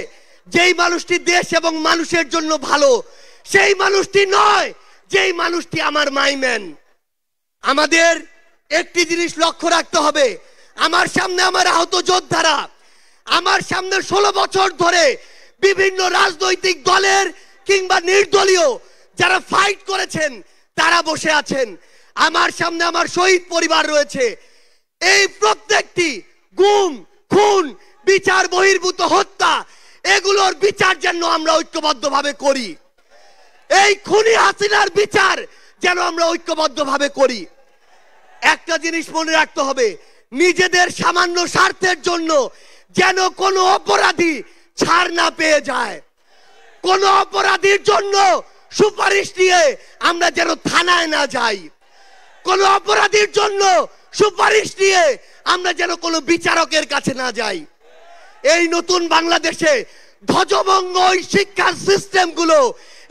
যেই মানুষটি দেশ এবং মানুষের জন্য ভালো, সেই মানুষটি নয় যেই মানুষটি আমার মাইম্যান। আমাদের একটি জিনিস লক্ষ্য রাখতে হবে, আমার সামনে আমার আহত যোদ্ধারা, আমার সামনে 16 বছর ধরে বিভিন্ন রাজনৈতিক দলের কিংবা নির্দলীয় যারা ফাইট করেছেন তারা বসে আছেন। আমার সামনে আমার শহীদ পরিবার রয়েছে। এই প্রত্যেকটি গুম, খুন, বিচার বহির্ভূত হত্যা, এগুলোর বিচার যেন আমরা ঐক্যবদ্ধভাবে করি। এই খুনি হাসিনার বিচার যেন আমরা ঐক্যবদ্ধভাবে করি। একটা জিনিস মনে রাখতে হবে, নিজেদের সামান্য স্বার্থের জন্য যেন কোনো অপরাধী ছাড় না পেয়ে যায়। কোন অপরাধীর জন্য সুপারিশ নিয়ে আমরা যেন থানায় না যাই। কোন অপরাধীর জন্য সুপারিশ নিয়ে আমরা যেন কোনো বিচারকের কাছে না যাই। এই নতুন বাংলাদেশে ধ্বজভঙ্গ ওই শিক্ষার সিস্টেমগুলো,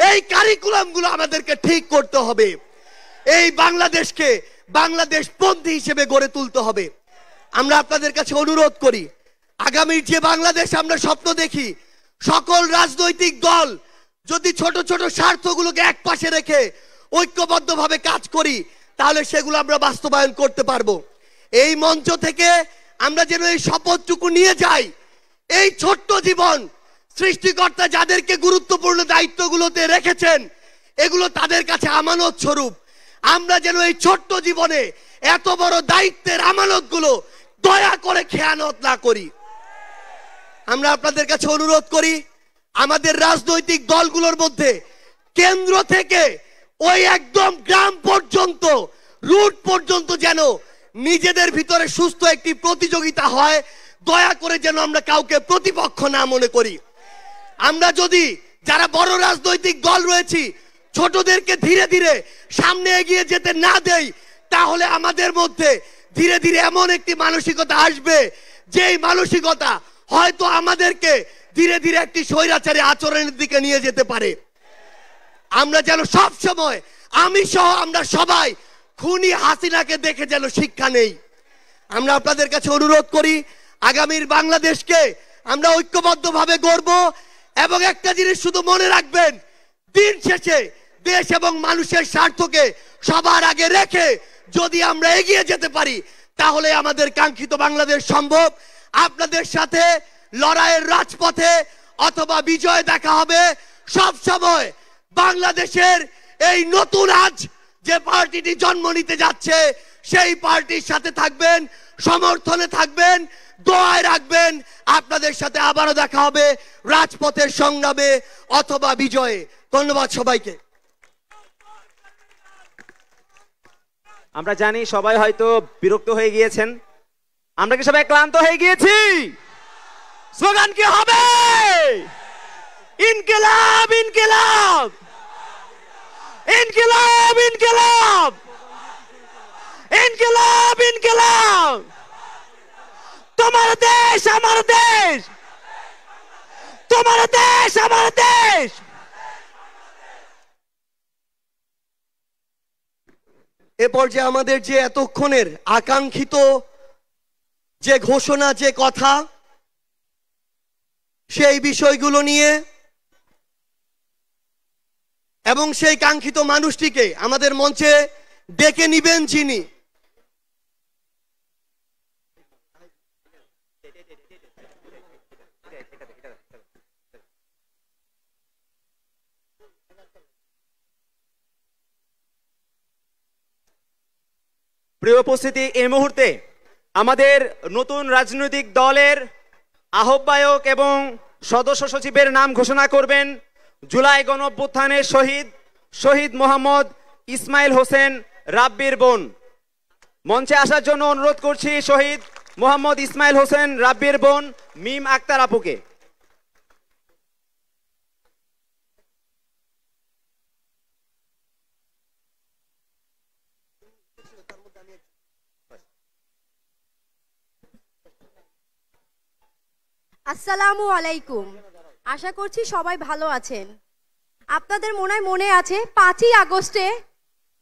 এই কারিকুলামগুলো আমাদেরকে ঠিক করতে হবে। এই বাংলাদেশকে বাংলাদেশপন্থী হিসেবে গড়ে তুলতে হবে। আমরা আপনাদের কাছে অনুরোধ করি, আগামীর যে বাংলাদেশ আমরা স্বপ্ন দেখি, সকল রাজনৈতিক দল যদি ছোট ছোট স্বার্থগুলোকে একপাশে রেখে ঐক্যবদ্ধভাবে কাজ করি, তাহলে সেগুলো আমরা বাস্তবায়ন করতে পারবো। এই মঞ্চ থেকে আমরা যেন এই শপথটুকু নিয়ে যাই, এই ছোট্ট জীবন সৃষ্টিকর্তা যাদেরকে গুরুত্বপূর্ণ দায়িত্বগুলোতে রেখেছেন, এগুলো তাদের কাছে আমানত স্বরূপ। আমরা যেন এই ছোট্ট জীবনে এত বড় দায়িত্বের আমানতগুলো দয়া করে খেয়ানত না করি। আমরা আপনাদের কাছে অনুরোধ করি, আমাদের রাজনৈতিক দলগুলোর মধ্যে কেন্দ্র থেকে ওই একদম গ্রাম পর্যন্ত, রুট পর্যন্ত যেন নিজেদের ভিতরে সুস্থ একটি প্রতিযোগিতা হয়। দয়া করে যেন আমরা কাউকে প্রতিপক্ষ না মনে করি। আমরা যদি যারা বড় রাজনৈতিক দল রয়েছি ছোটদেরকে ধীরে ধীরে সামনে এগিয়ে যেতে না দেই, তাহলে আমাদের মধ্যে ধীরে ধীরে এমন একটি মানসিকতা আসবে, যেই মানসিকতা হয়তো আমাদেরকে ধীরে ধীরে একটি স্বৈরাচারী আচরণের দিকে নিয়ে যেতে পারে। আমরা যেন সব সময়, আমি সহ আমরা সবাই খুনি হাসিনাকে দেখে যেন শিক্ষা নেই। আমরা আপনাদের কাছে অনুরোধ করি, আগামীর বাংলাদেশকে আমরা ঐক্যবদ্ধভাবে গড়ব। এবং একটা জিনিস শুধু মনে রাখবেন, দিন শেষে দেশ এবং মানুষের স্বার্থকে সবার আগে রেখে যদি আমরা এগিয়ে যেতে পারি, তাহলে আমাদের কাঙ্ক্ষিত বাংলাদেশ সম্ভব। আপনাদের সাথে লড়াইয়ের রাজপথে অথবা বিজয় দেখা হবে সব সময় বাংলাদেশের এই নতুন আজ যে পার্টিটি জন্ম নিতে যাচ্ছে সেই পার্টির সাথে থাকবেন, সমর্থনে থাকবেন, দোয়ায় রাখবেন। আপনাদের সাথে আবারও দেখা হবে রাজপথের সংগ্রামে অথবা বিজয়ে। ধন্যবাদ সবাইকে। আমরা জানি সবাই হয়তো বিরক্ত হয়ে গিয়েছেন, আমরা কি সবাই ক্লান্ত হয়ে গিয়েছি? স্লোগান কি হবে? ইনকিলাব ইনকিলাব ইনকিলাব ইনকিলাব ইনকিলাব ইনকিলাব। তোমার দেশ আমার দেশ, তোমার দেশ আমার দেশ। এ পর্যায়ে আমাদের যে এতক্ষণের আকাঙ্ক্ষিত যে ঘোষণা, যে কথা, সেই বিষয়গুলো নিয়ে এবং সেই কাঙ্ক্ষিত মানুষটিকে আমাদের মঞ্চে ডেকে নিবেন যিনি প্রিয় উপস্থিতি, এই মুহূর্তে আমাদের নতুন রাজনৈতিক দলের আহ্বায়ক এবং সদস্য সচিবের নাম ঘোষণা করবেন জুলাই গণঅভ্যুত্থানের শহীদ মোহাম্মদ ইসমাইল হোসেন রাব্বির বোন। মঞ্চে আসার জন্য অনুরোধ করছি শহীদ মোহাম্মদ ইসমাইল হোসেন রাব্বির বোন মিম আক্তার আপুকে। আসসালামু আলাইকুম। আশা করছি সবাই ভালো আছেন। আপনাদের মনে আছে 5ই আগস্টে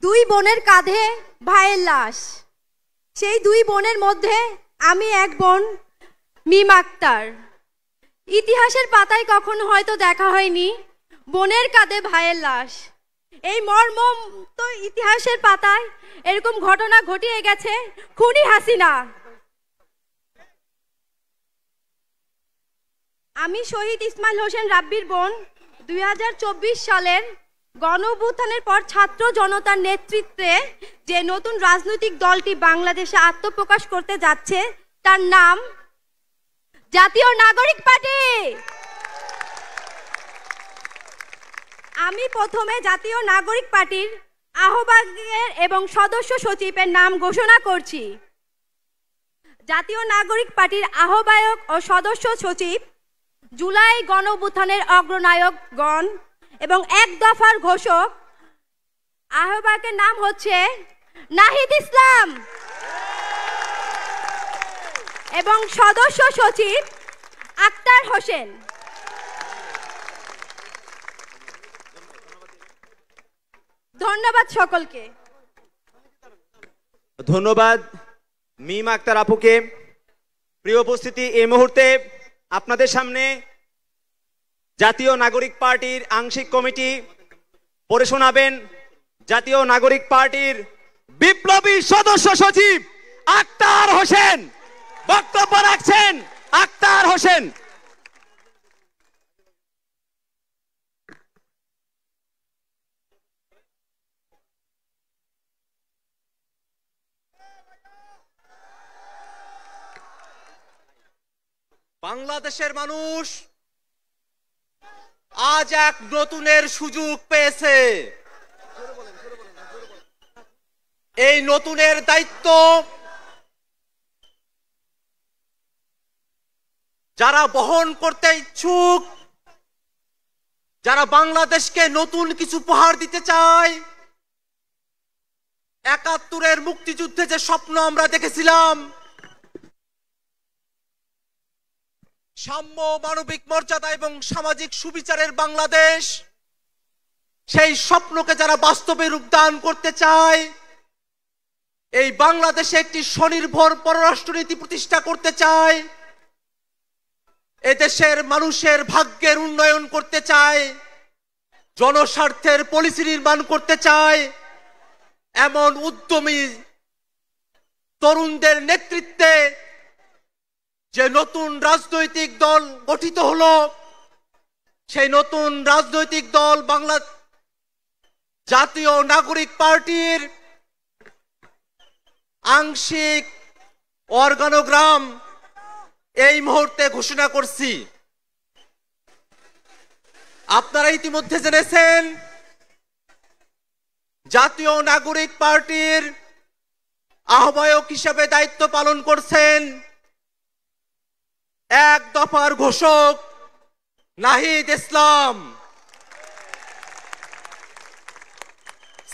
দুই বোনের কাঁধে ভাইয়ের লাশ। সেই দুই বোনের মধ্যে আমি এক বোন মিম আক্তার। ইতিহাসের পাতায় কখনো হয়তো দেখা হয়নি বোনের কাঁধে ভাইয়ের লাশ। এই মর্মম তো ইতিহাসের পাতায় এরকম ঘটনা ঘটিয়ে গেছে খুনি হাসিনা। আমি শহীদ ইসমাইল হোসেন রাব্বির বোন 2024 সালের গণঅভ্যুত্থানের পর ছাত্র জনতার নেতৃত্বে যে নতুন রাজনৈতিক দলটি বাংলাদেশে আত্মপ্রকাশ করতে যাচ্ছে তার নাম জাতীয় নাগরিক পার্টি। আমি প্রথমে জাতীয় নাগরিক পার্টির আহ্বায়কের এবং সদস্য সচিবের নাম ঘোষণা করছি। জাতীয় নাগরিক পার্টির আহ্বায়ক ও সদস্য সচিব জুলাই গণঅভ্যুত্থানের অগ্রনায়কগণ এবং এক দফার ঘোষক আহ্বায়কের নাম হচ্ছে নাহিদ ইসলাম এবং সদস্য সচিব আক্তার হোসেন। ধন্যবাদ সকলকে। ধন্যবাদ মিম আক্তার আপুকে। প্রিয় উপস্থিতি, এই মুহূর্তে আপনাদের সামনে জাতীয় নাগরিক পার্টির আংশিক কমিটি পড়ে শোনাবেন জাতীয় নাগরিক পার্টির বিপ্লবী সদস্য সচিব আক্তার হোসেন। বক্তব্য রাখছেন আক্তার হোসেন। বাংলাদেশের মানুষ আজ এক নতুনের সুযোগ পেয়েছে। এই নতুনের দায়িত্ব যারা বহন করতে ইচ্ছুক, যারা বাংলাদেশকে নতুন কিছু উপহার দিতে চায়, ৭১-এর মুক্তিযুদ্ধে যে স্বপ্ন আমরা দেখেছিলাম, সাম্য, মানবিক মর্যাদা এবং সামাজিক সুবিচারের বাংলাদেশ, সেই স্বপ্নকে যারা বাস্তবে রূপদান করতে চায়, এই বাংলাদেশে একটি স্বনির্ভর পররাষ্ট্রনীতি প্রতিষ্ঠা করতে চায়, এদেশের মানুষের ভাগ্যের উন্নয়ন করতে চায়, জনস্বার্থের পলিসি নির্মাণ করতে চায়, এমন উদ্যমী তরুণদের নেতৃত্বে যে নতুন রাজনৈতিক দল গঠিত হলো, সেই নতুন রাজনৈতিক দল বাংলা জাতীয় নাগরিক পার্টির আংশিক অর্গানোগ্রাম এই মুহূর্তে ঘোষণা করছি। আপনারা ইতিমধ্যে জেনেছেন জাতীয় নাগরিক পার্টির আহ্বায়ক হিসেবে দায়িত্ব পালন করছেন এক দফার ঘোষক নাহিদ ইসলাম।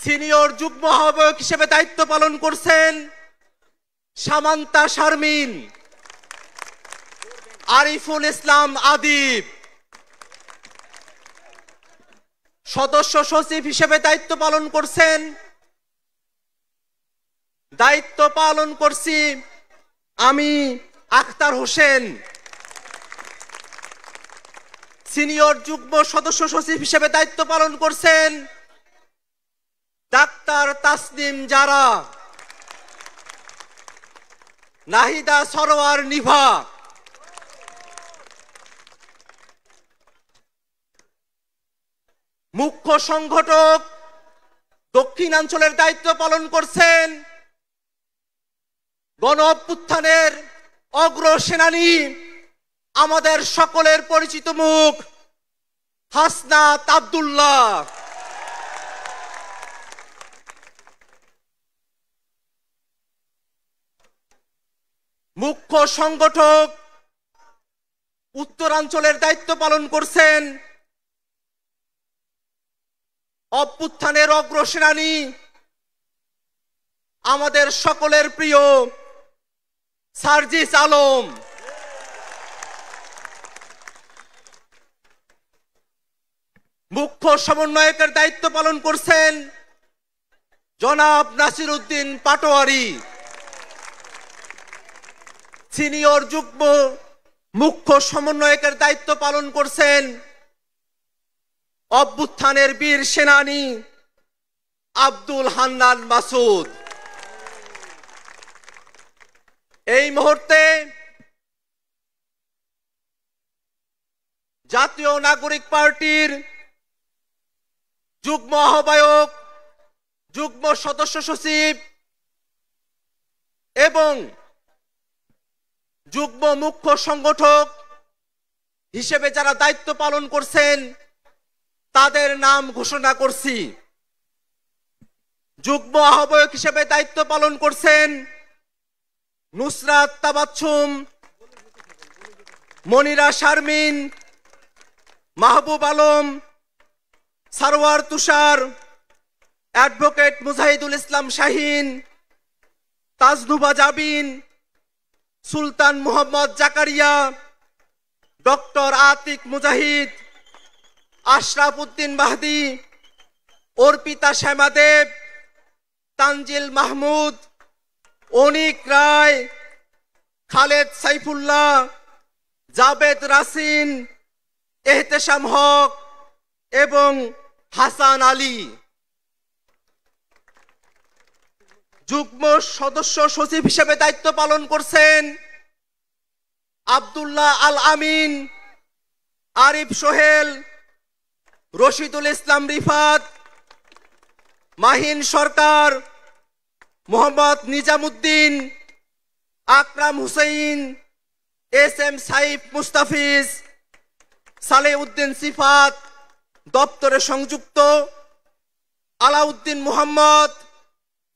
সিনিয়র যুগ্ম আহ্বায়ক হিসেবে দায়িত্ব পালন করছেন সামান্তা শারমিন। আরিফুল ইসলাম আদিব সদস্য সচিব হিসেবে দায়িত্ব পালন করছি আমি আখতার হোসেন। সিনিয়র যুগ্ম সদস্য সচিব হিসেবে দায়িত্ব পালন করছেন ডাক্তার তাসনিম জারা। নাহিদা সরোয়ার নিভা। মুখ্য সংগঠক দক্ষিণাঞ্চলের দায়িত্ব পালন করছেন গণ অভ্যুত্থানের অগ্রসেনানী আমাদের সকলের পরিচিত মুখ হাসনাত আব্দুল্লাহ। মুখ্য সংগঠক উত্তরাঞ্চলের দায়িত্ব পালন করছেন অভ্যুত্থানের অগ্রসেনানী আমাদের সকলের প্রিয় সার্জিস আলম। মুখ্য সমন্বয়কের দায়িত্ব পালন করছেন জনাব নাসির উদ্দিন পাটোয়ারি। সিনিয়র যুগ্ম মুখ্য সমন্বয়কের দায়িত্ব পালন করছেন অভ্যুত্থানের বীর সেনানী আব্দুল হান্নান মাসুদ। এই মুহূর্তে জাতীয় নাগরিক পার্টির যুগ্ম আহ্বায়ক, যুগ্ম সদস্য সচিব এবং যুগ্ম মুখ্য সংগঠক হিসেবে যারা দায়িত্ব পালন করছেন তাদের নাম ঘোষণা করছি। যুগ্ম আহ্বায়ক হিসেবে দায়িত্ব পালন করছেন নুসরাত তাবাচ্ছুম, মনিরা শারমিন, মাহবুব আলম, সারওয়ার তুষার, অ্যাডভোকেট মুজাহিদুল ইসলাম শাহিন, তাজনুবা জাবিন, সুলতান মোহাম্মদ জাকারিয়া, ডক্টর আতিক মুজাহিদ, আশরাফ উদ্দিন মাহদি, অর্পিতা শ্যামাদেব, তানজিল মাহমুদ, অনিক রায়, খালেদ সাইফুল্লাহ, জাবেদ রাসিন, এহতেশাম হক এবং হাসান আলী। যুগ্ম সদস্য সচিব হিসেবে দায়িত্ব পালন করছেন আব্দুল্লাহ আল আমিন, আরিফ সোহেল, রশিদুল ইসলাম রিফাত, মাহিন সরকার, মোহাম্মদ নিজামুদ্দিন, আকরাম হুসাইন, এস এম সাইফ মুস্তাফিজ, সালেহ উদ্দিন সিফাত দপ্তরে সংযুক্ত, আলাউদ্দিন মোহাম্মদ,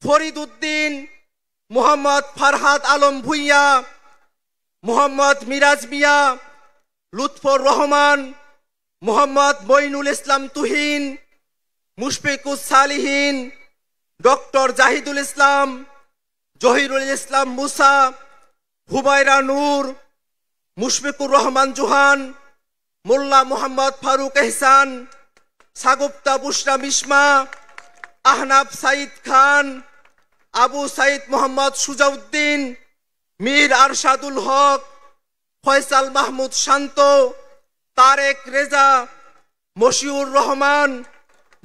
ফরিদ উদ্দিন, মোহাম্মদ ফারহাদ আলম ভুইয়া, মোহাম্মদ মিরাজ মিয়া, লুৎফর রহমান, মোহাম্মদ মইনুল ইসলাম তুহিন, মুশফিকুস সালিহিন, ডক্টর জাহিদুল ইসলাম, জহিরুল ইসলাম মুসা, হুমায়রা নূর, মুশফিকুর রহমান জোহান, মোল্লা মোহাম্মদ ফারুক এহসান, সাগুপ্তা বুশরা মিসমা, আহনাব সাইদ খান, আবু সাইদ মোহাম্মদ সুজাউদ্দিন, মীর আরশাদুল হক, ফয়সাল মাহমুদ শান্ত, তারেক রেজা, মশিউর রহমান,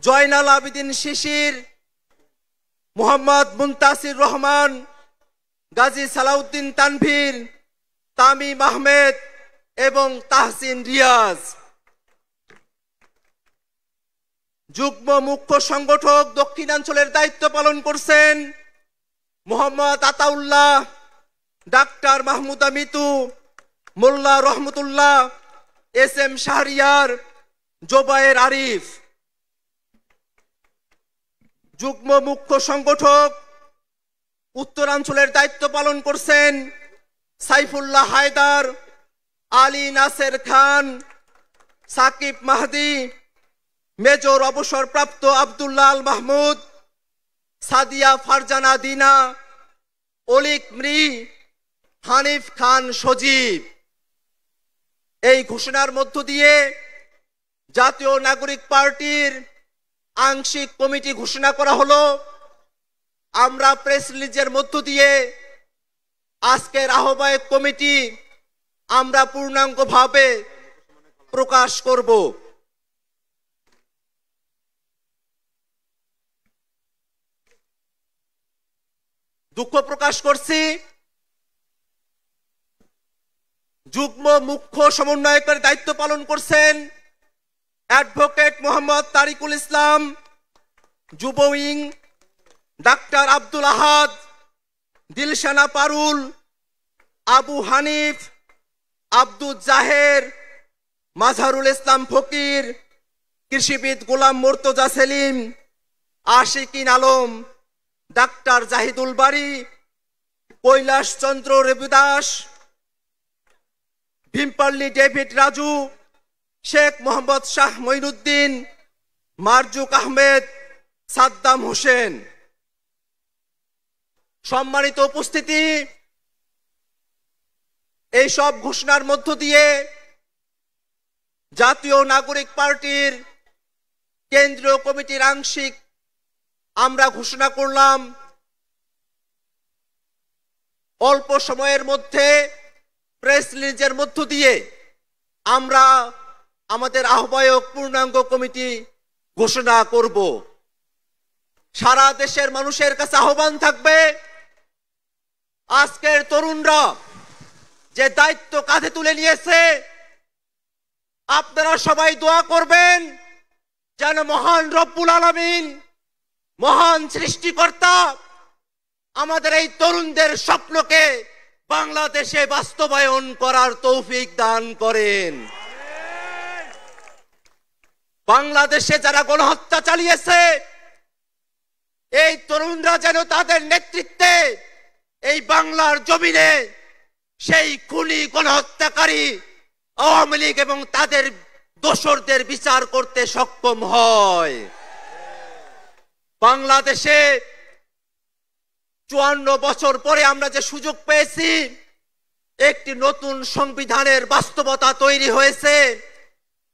জয়নাল আবিদিন শিশির, মোহাম্মদ মুনতাসির রহমান, গাজী সালাউদ্দিন তানভীর, তামিম আহমেদ এবং তাহসিন রিয়াজ। যুগ্ম মুখ্য সংগঠক দক্ষিণাঞ্চলের দায়িত্ব পালন করছেন মোহাম্মদ আতাউল্লাহ, ডাক্তার মাহমুদা মিতু, মোল্লা রহমতুল্লাহ, SM শাহরিয়ার, জোবায়ের আরিফ। যুগ্ম মুখ্য সংগঠক উত্তরাঞ্চলের দায়িত্ব পালন করছেন সাইফুল্লাহ হায়দার, আলী নাসের খান, সাকিব মাহদি, মেজর অবসরপ্রাপ্ত আব্দুল্লাহ আল মাহমুদ, সাদিয়া ফারজানা দিনা, অলিক মৃ, হানিফ খান সজীব। এই ঘোষণার মধ্য দিয়ে জাতীয় নাগরিক পার্টির আংশিক কমিটি ঘোষণা করা হলো। আমরা প্রেস রিলিজের মধ্য দিয়ে আজকের আহ্বায়ক কমিটি আমরা পূর্ণাঙ্গভাবে প্রকাশ করব। দুঃখ প্রকাশ করছি, যুগ্ম মুখ্য সমন্বয়কের দায়িত্ব পালন করছেন অ্যাডভোকেট মোহাম্মদ তারিকুল ইসলাম, যুব উইং ডাক্তার আব্দুল আহাদ, দিলশানা পারুল, আবু হানিফ, আব্দুল জাহের, মাজহারুল ইসলাম ফকির, কৃষিবিদ গোলাম মুর্তজা সেলিম, আশিকিন আলম, ডাক্তার জাহিদুল বারী, কৈলাস চন্দ্র রবিদাস, ভীমপল্লী ডেভিড রাজু, শেখ মোহাম্মদ শাহ মঈনুদ্দিন, মারজুক আহমেদ, সাদ্দাম হোসেন। সম্মানিত উপস্থিতি, এই সব ঘোষণার মধ্য দিয়ে জাতীয় নাগরিক পার্টির কেন্দ্রীয় কমিটির আংশিক আমরা ঘোষণা করলাম। অল্প সময়ের মধ্যে প্রেস রিলিজের মধ্য দিয়ে আমরা আমাদের আহ্বায়ক পূর্ণাঙ্গ কমিটি ঘোষণা করব। সারা দেশের মানুষের কাছে আহ্বান থাকবে, আজকের তরুণরা যে দায়িত্ব কাঁধে তুলে নিয়েছে, আপনারা সবাই দোয়া করবেন যেন মহান রব্বুল আলামিন, মহান সৃষ্টিকর্তা আমাদের এই তরুণদের স্বপ্নকে বাংলাদেশে বাস্তবায়ন করার তৌফিক দান করেন। বাংলাদেশে যারা গণহত্যা চালিয়েছে, এই তরুণরা যেন তাদের নেতৃত্বে এই বাংলার জমিনে সেই খুনি গণহত্যাকারী আওয়ামী লীগ এবং তাদের দোসরদের বিচার করতে সক্ষম হয়। বাংলাদেশে 54 বছর পরে আমরা যে সুযোগ পেয়েছি, একটি নতুন সংবিধানের বাস্তবতা তৈরি হয়েছে।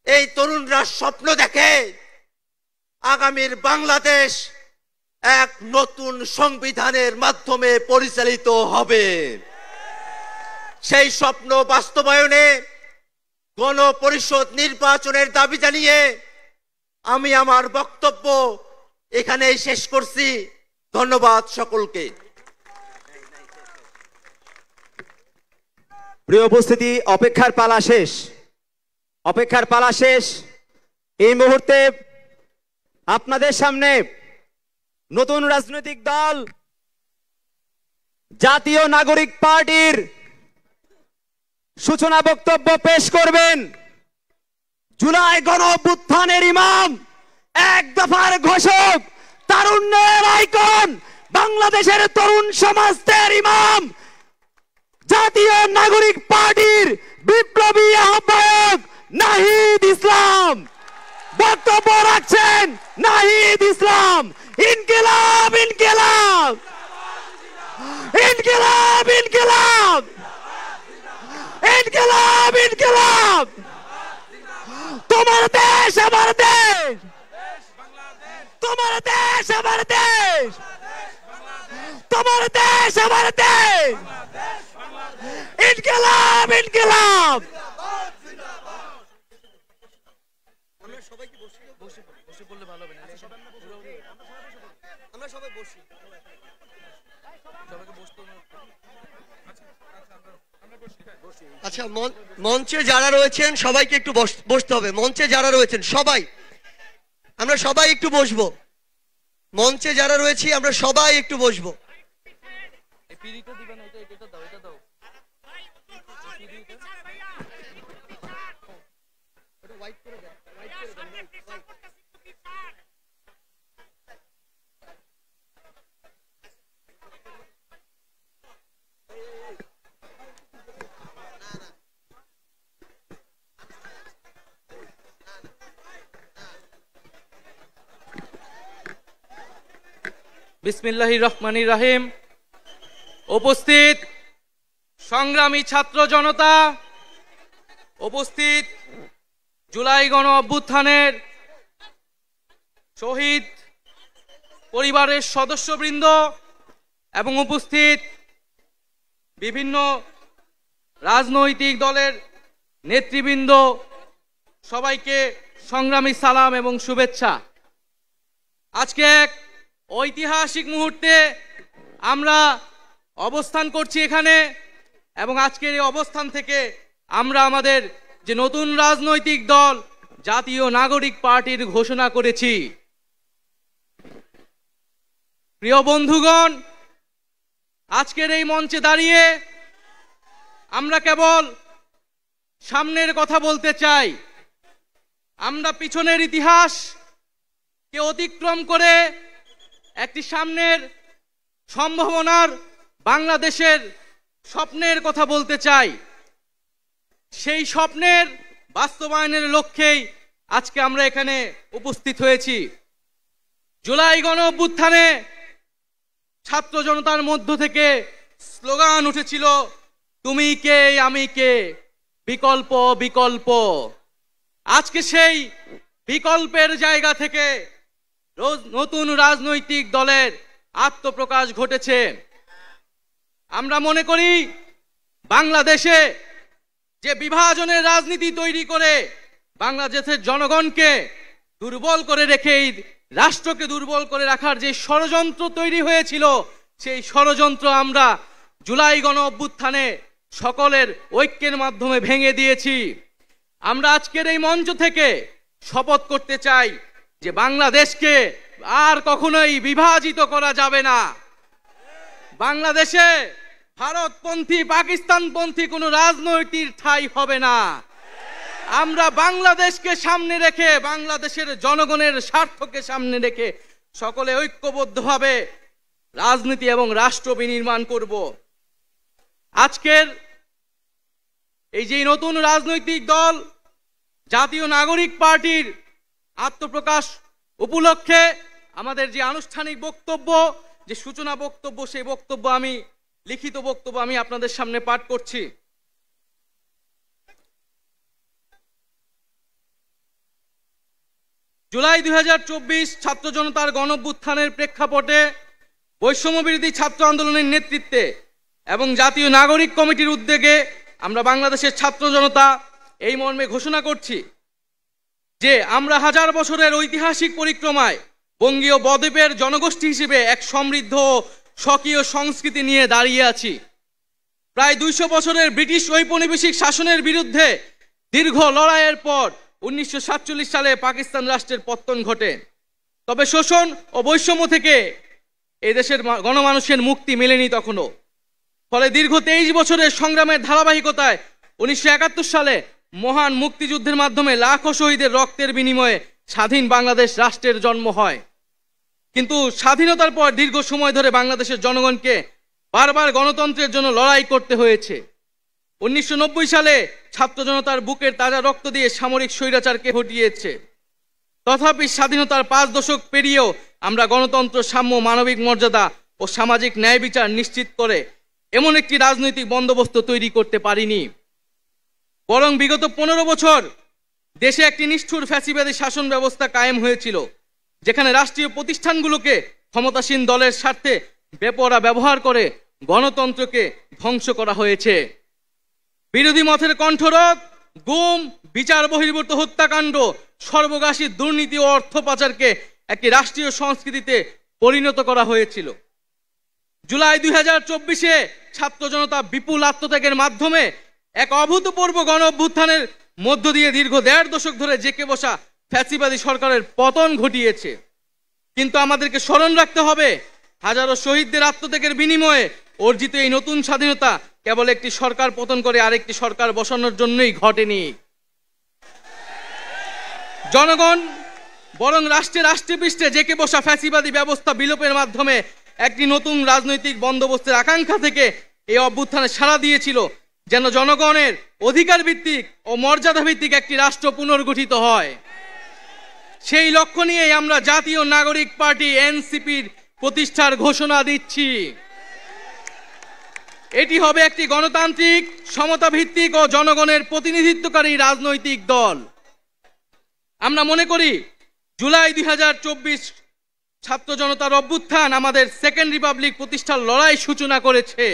এই তরুণরা স্বপ্ন দেখে আগামীর বাংলাদেশ এক নতুন সংবিধানের মাধ্যমে পরিচালিত হবে। সেই স্বপ্ন বাস্তবায়নে গণপরিষদ নির্বাচনের দাবি জানিয়ে আমি আমার বক্তব্য এখানেই শেষ করছি। ধন্যবাদ সকলকে। প্রিয় উপস্থিতি, অপেক্ষার পালা শেষ, অপেক্ষার পালা শেষ। এই মুহূর্তে আপনাদের সামনে নতুন রাজনৈতিক দল জাতীয় নাগরিক পার্টির সূচনা বক্তব্য পেশ করবেন জুলাই গণ অভ্যুত্থানের ইমাম, এক দফার ঘোষক, তারুণ্যের আইকন, বাংলাদেশের তরুণ সমাজের ইমাম, জাতীয় নাগরিক পার্টির বিপ্লবী আহ্বায়ক নাহিদ ইসলাম। বক্তব্য রাখছেন নাহিদ ইসলাম। ইনকিলাব ইনকিলাব ইনকিলাব ইনকিলাব ইনকিলাব ইনকিলাব। তোমার দেশ আমার দেশ, তোমার দেশ আমার দেশ, তোমার দেশ আমার দেশ। ইনকিলাব ইনকিলাব। আচ্ছা, মঞ্চে যারা রয়েছেন সবাইকে একটু বসতে হবে। মঞ্চে যারা রয়েছেন সবাই আমরা সবাই একটু বসবো, মঞ্চে যারা রয়েছি আমরা সবাই একটু বসবো। বিসমিল্লাহির রহমানির রহিম। উপস্থিত সংগ্রামী ছাত্র জনতা, উপস্থিত জুলাই গণ অভ্যুত্থানের শহীদ পরিবারের সদস্যবৃন্দ এবং উপস্থিত বিভিন্ন রাজনৈতিক দলের নেতৃবৃন্দ, সবাইকে সংগ্রামী সালাম এবং শুভেচ্ছা। আজকে এক ঐতিহাসিক মুহূর্তে আমরা অবস্থান করছি এখানে, এবং আজকের এই অবস্থান থেকে আমরা আমাদের যে নতুন রাজনৈতিক দল জাতীয় নাগরিক পার্টির ঘোষণা করেছি। প্রিয় বন্ধুগণ, আজকের এই মঞ্চে দাঁড়িয়ে আমরা কেবল সামনের কথা বলতে চাই। আমরা পিছনের ইতিহাসকে অতিক্রম করে একটি সামনের সম্ভাবনার বাংলাদেশের স্বপ্নের কথা বলতে চাই। সেই স্বপ্নের বাস্তবায়নের লক্ষ্যেই আজকে আমরা এখানে উপস্থিত হয়েছি। জুলাই গণ অভ্যুত্থানে ছাত্র জনতার মধ্য থেকে স্লোগান উঠেছিল, তুমি কে আমি কে, বিকল্প বিকল্প। আজকে সেই বিকল্পের জায়গা থেকে নতুন রাজনৈতিক দলের আত্মপ্রকাশ ঘটেছে। আমরা মনে করি বাংলাদেশে যে বিভাজনের রাজনীতি তৈরি করে বাংলাদেশের জনগণকে দুর্বল করে রেখে এই রাষ্ট্রকে দুর্বল করে রাখার যে ষড়যন্ত্র তৈরি হয়েছিল, সেই ষড়যন্ত্র আমরা জুলাই গণ অভ্যুত্থানে সকলের ঐক্যের মাধ্যমে ভেঙে দিয়েছি। আমরা আজকের এই মঞ্চ থেকে শপথ করতে চাই যে বাংলাদেশকে আর কখনোই বিভাজিত করা যাবে না। বাংলাদেশে ভারতপন্থী পাকিস্তানপন্থী কোনো রাজনৈতিক ঠাঁই হবে না। আমরা বাংলাদেশকে সামনে রেখে, বাংলাদেশের জনগণের স্বার্থকে সামনে রেখে সকলে ঐক্যবদ্ধভাবে রাজনীতি এবং রাষ্ট্র বিনির্মাণ করব। আজকের এই যে নতুন রাজনৈতিক দল জাতীয় নাগরিক পার্টির আত্মপ্রকাশ উপলক্ষে আমাদের যে আনুষ্ঠানিক বক্তব্য, যে সূচনা বক্তব্য, সেই বক্তব্য আমি লিখিত বক্তব্য আমি আপনাদের সামনে পাঠ করছি। জুলাই 2024 ছাত্র জনতার গণঅভ্যুত্থানের প্রেক্ষাপটে বৈষম্যবিরোধী ছাত্র আন্দোলনের নেতৃত্বে এবং জাতীয় নাগরিক কমিটির উদ্যোগে আমরা বাংলাদেশের ছাত্র জনতা এই মর্মে ঘোষণা করছি যে আমরা হাজার বছরের ঐতিহাসিক পরিক্রমায় বঙ্গীয় বদ্বীপের জনগোষ্ঠী হিসেবে এক সমৃদ্ধ স্বকীয় সংস্কৃতি নিয়ে দাঁড়িয়ে আছি। প্রায় 200 বছরের ব্রিটিশ ঔপনিবেশিক শাসনের বিরুদ্ধে দীর্ঘ লড়াইয়ের পর 1947 সালে পাকিস্তান রাষ্ট্রের পতন ঘটে। তবে শোষণ ও বৈষম্য থেকে এই দেশের গণমানুষের মুক্তি মেলেনি তখনও। ফলে দীর্ঘ 23 বছরের সংগ্রামের ধারাবাহিকতায় 1971 সালে মহান মুক্তিযুদ্ধের মাধ্যমে লাখো শহীদের রক্তের বিনিময়ে স্বাধীন বাংলাদেশ রাষ্ট্রের জন্ম হয়। কিন্তু স্বাধীনতার পর দীর্ঘ সময় ধরে বাংলাদেশের জনগণকে বারবার গণতন্ত্রের জন্য লড়াই করতে হয়েছে। 1990 সালে ছাত্র জনতার বুকের তাজা রক্ত দিয়ে সামরিক স্বৈরাচারকে হটিয়েছে। তথাপি স্বাধীনতার 5 দশক পেরিয়েও আমরা গণতন্ত্র, সাম্য, মানবিক মর্যাদা ও সামাজিক ন্যায় বিচার নিশ্চিত করে এমন একটি রাজনৈতিক বন্দোবস্ত তৈরি করতে পারিনি। বরং বিগত 15 বছর দেশে একটি নিষ্ঠুর ফ্যাসিবাদী শাসন ব্যবস্থা কায়েম হয়েছিল, যেখানে রাষ্ট্রীয় প্রতিষ্ঠানগুলোকে ক্ষমতাসীন দলের স্বার্থে বেপরোয়া ব্যবহার করে গণতন্ত্রকে ধ্বংস করা হয়েছে। বিরোধী মতের কণ্ঠরোধ, গুম, বিচার বহির্ভূত হত্যাকাণ্ড, সর্বগ্রাসী দুর্নীতি ও অর্থ পাচারকে একটি রাষ্ট্রীয় সংস্কৃতিতে পরিণত করা হয়েছিল। জুলাই 2024 ছাত্র জনতা বিপুল আত্মত্যাগের মাধ্যমে এক অভূতপূর্ব গণ অভ্যুত্থানের মধ্য দিয়ে দীর্ঘ 1.5 দশক ধরে জেঁকে বসা ফ্যাসিবাদী সরকারের পতন ঘটিয়েছে। কিন্তু আমাদেরকে স্মরণ রাখতে হবে, হাজারো শহীদদের আত্মত্যাগের বিনিময়ে অর্জিত এই নতুন স্বাধীনতা কেবল একটি সরকার পতন করে আরেকটি সরকার বসানোর জন্যই ঘটেনি। জনগণ বরং রাষ্ট্রে পৃষ্ঠে জেকে বসা ফ্যাসিবাদী ব্যবস্থা বিলোপের মাধ্যমে একটি নতুন রাজনৈতিক বন্দোবস্তের আকাঙ্ক্ষা থেকে এই অভ্যুত্থানে সাড়া দিয়েছিল, যেন জনগণের অধিকার ভিত্তিক ও মর্যাদা ভিত্তিক একটি রাষ্ট্র পুনর্গঠিত হয়। সেই লক্ষ্য নিয়েই আমরা জাতীয় নাগরিক পার্টি এনসিপির প্রতিষ্ঠার ঘোষণা দিচ্ছি। এটি হবে একটি গণতান্ত্রিক, সমতা ভিত্তিক ও জনগণের প্রতিনিধিত্বকারী রাজনৈতিক দল। আমরা মনে করি জুলাই 2024 ছাত্র জনতার অভ্যুত্থান আমাদের সেকেন্ড রিপাবলিক প্রতিষ্ঠার লড়াই সূচনা করেছে।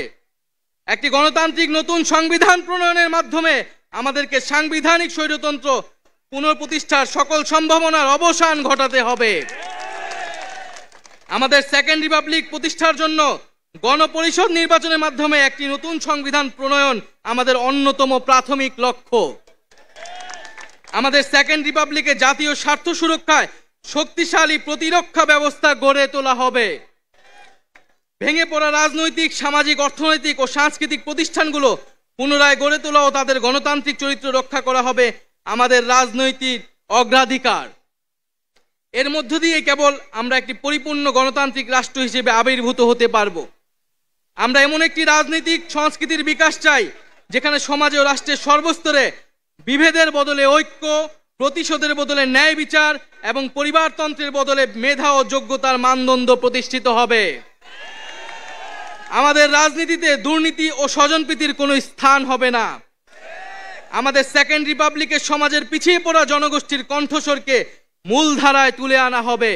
একটি গণতান্ত্রিক নতুন সংবিধান প্রণয়নের মাধ্যমে আমাদেরকে সাংবিধানিক স্বৈরতন্ত্র পুনঃপ্রতিষ্ঠার সকল সম্ভাবনার অবসান ঘটাতে হবে। আমাদের সেকেন্ড রিপাবলিক প্রতিষ্ঠার জন্য গণপরিষদ নির্বাচনের মাধ্যমে একটি নতুন সংবিধান প্রণয়ন আমাদের অন্যতম প্রাথমিক লক্ষ্য। আমাদের সেকেন্ড রিপাবলিকে জাতীয় স্বার্থ সুরক্ষায় শক্তিশালী প্রতিরক্ষা ব্যবস্থা গড়ে তোলা হবে। ভেঙে পড়া রাজনৈতিক, সামাজিক, অর্থনৈতিক ও সাংস্কৃতিক প্রতিষ্ঠানগুলো পুনরায় গড়ে তোলা ও তাদের গণতান্ত্রিক চরিত্র রক্ষা করা হবে আমাদের রাজনৈতিক অগ্রাধিকার। এর মধ্য দিয়ে কেবল আমরা একটি পরিপূর্ণ গণতান্ত্রিক রাষ্ট্র হিসেবে আবির্ভূত হতে পারব। আমরা এমন একটি রাজনৈতিক সংস্কৃতির বিকাশ চাই যেখানে সমাজে ও রাষ্ট্রের সর্বস্তরে বিভেদের বদলে ঐক্য, প্রতিশোধের বদলে ন্যায় বিচার এবং পরিবারতন্ত্রের বদলে মেধা ও যোগ্যতার মানদণ্ড প্রতিষ্ঠিত হবে। আমাদের রাজনীতিতে দুর্নীতি ও স্বজনপ্রীতির কোনো স্থান হবে না। আমাদের সেকেন্ড রিপাবলিকের সমাজের পিছিয়ে পড়া জনগোষ্ঠীর কণ্ঠস্বরকে মূলধারায় তুলে আনা হবে।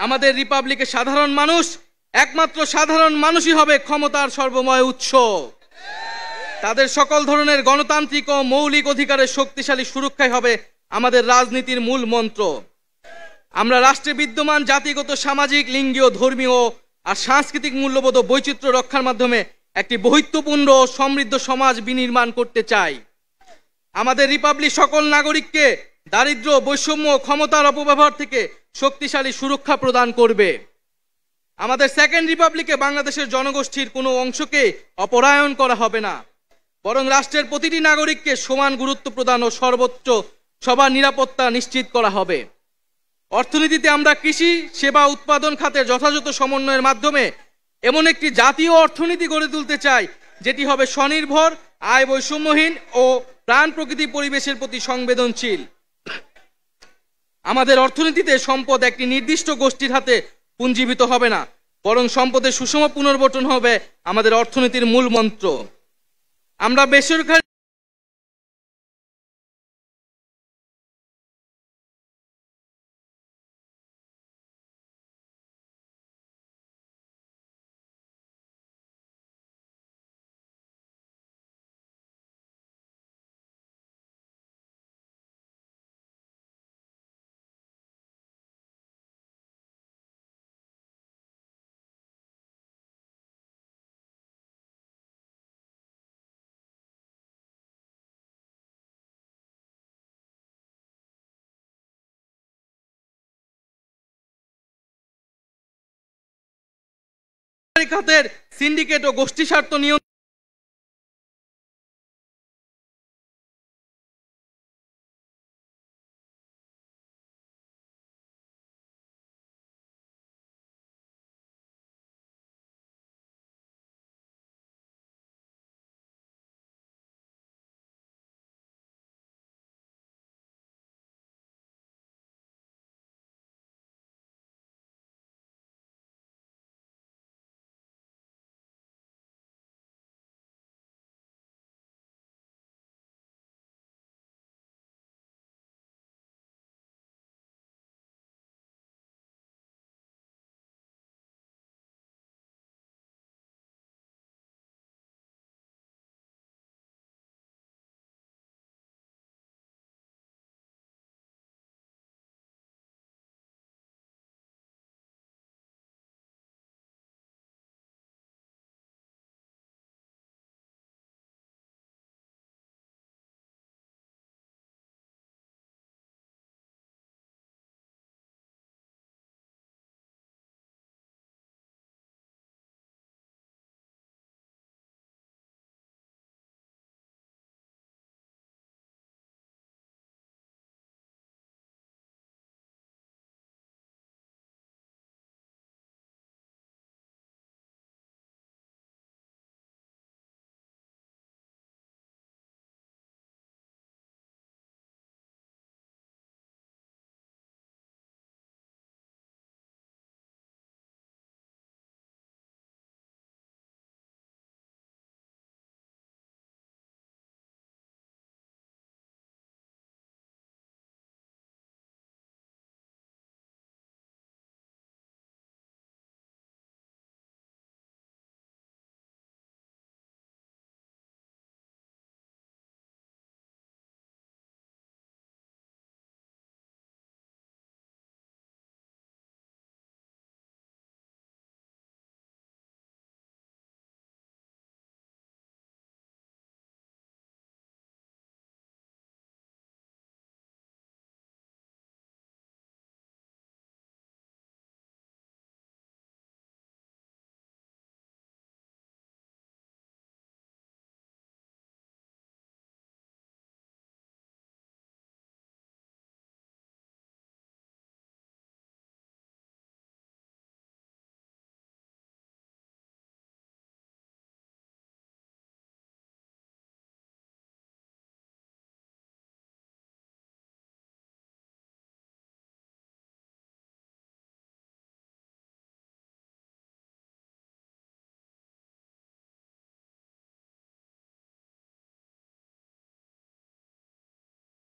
আমাদের রিপাবলিকের সাধারণ মানুষ, একমাত্র সাধারণ মানুষই হবে ক্ষমতার সর্বময় উৎস। তাদের সকল ধরনের গণতান্ত্রিক ও মৌলিক অধিকারের শক্তিশালী সুরক্ষাই হবে আমাদের রাজনীতির মূল মন্ত্র। আমরা রাষ্ট্রে বিদ্যমান জাতিগত, সামাজিক, লিঙ্গীয়, ধর্মীয় আর সাংস্কৃতিক মূল্যবোধ ও বৈচিত্র্য রক্ষার মাধ্যমে একটি বৈচিত্র্যপূর্ণ ও সমৃদ্ধ সমাজ বিনির্মাণ করতে চাই। আমাদের রিপাবলিক সকল নাগরিককে দারিদ্র্য, বৈষম্য, ক্ষমতার অপব্যবহার থেকে শক্তিশালী সুরক্ষা প্রদান করবে। আমাদের সেকেন্ড রিপাবলিকে বাংলাদেশের জনগোষ্ঠীর কোনো অংশকে অপরায়ণ করা হবে না, বরং রাষ্ট্রের প্রতিটি নাগরিককে সমান গুরুত্ব প্রদান ও সর্বোচ্চ সবার নিরাপত্তা নিশ্চিত করা হবে। অর্থনীতিতে আমরা কৃষি, সেবা, উৎপাদন খাতের যথাযথ সমন্বয়ের মাধ্যমে এমন একটি জাতীয় অর্থনীতি গড়ে তুলতে চাই যেটি হবে স্বনির্ভর, আয় বৈষম্যহীন ও প্রাণ প্রকৃতি পরিবেশের প্রতি সংবেদনশীল। আমাদের অর্থনীতিতে সম্পদ একটি নির্দিষ্ট গোষ্ঠীর হাতে পুঞ্জীভূত হবে না, বরং সম্পদের সুষম পুনর্বণ্টন হবে আমাদের অর্থনীতির মূল মন্ত্র। আমরা বেসরকারি খাতের সিন্ডিকেট ও গোষ্ঠী স্বার্থ নিয়ন্ত্রণ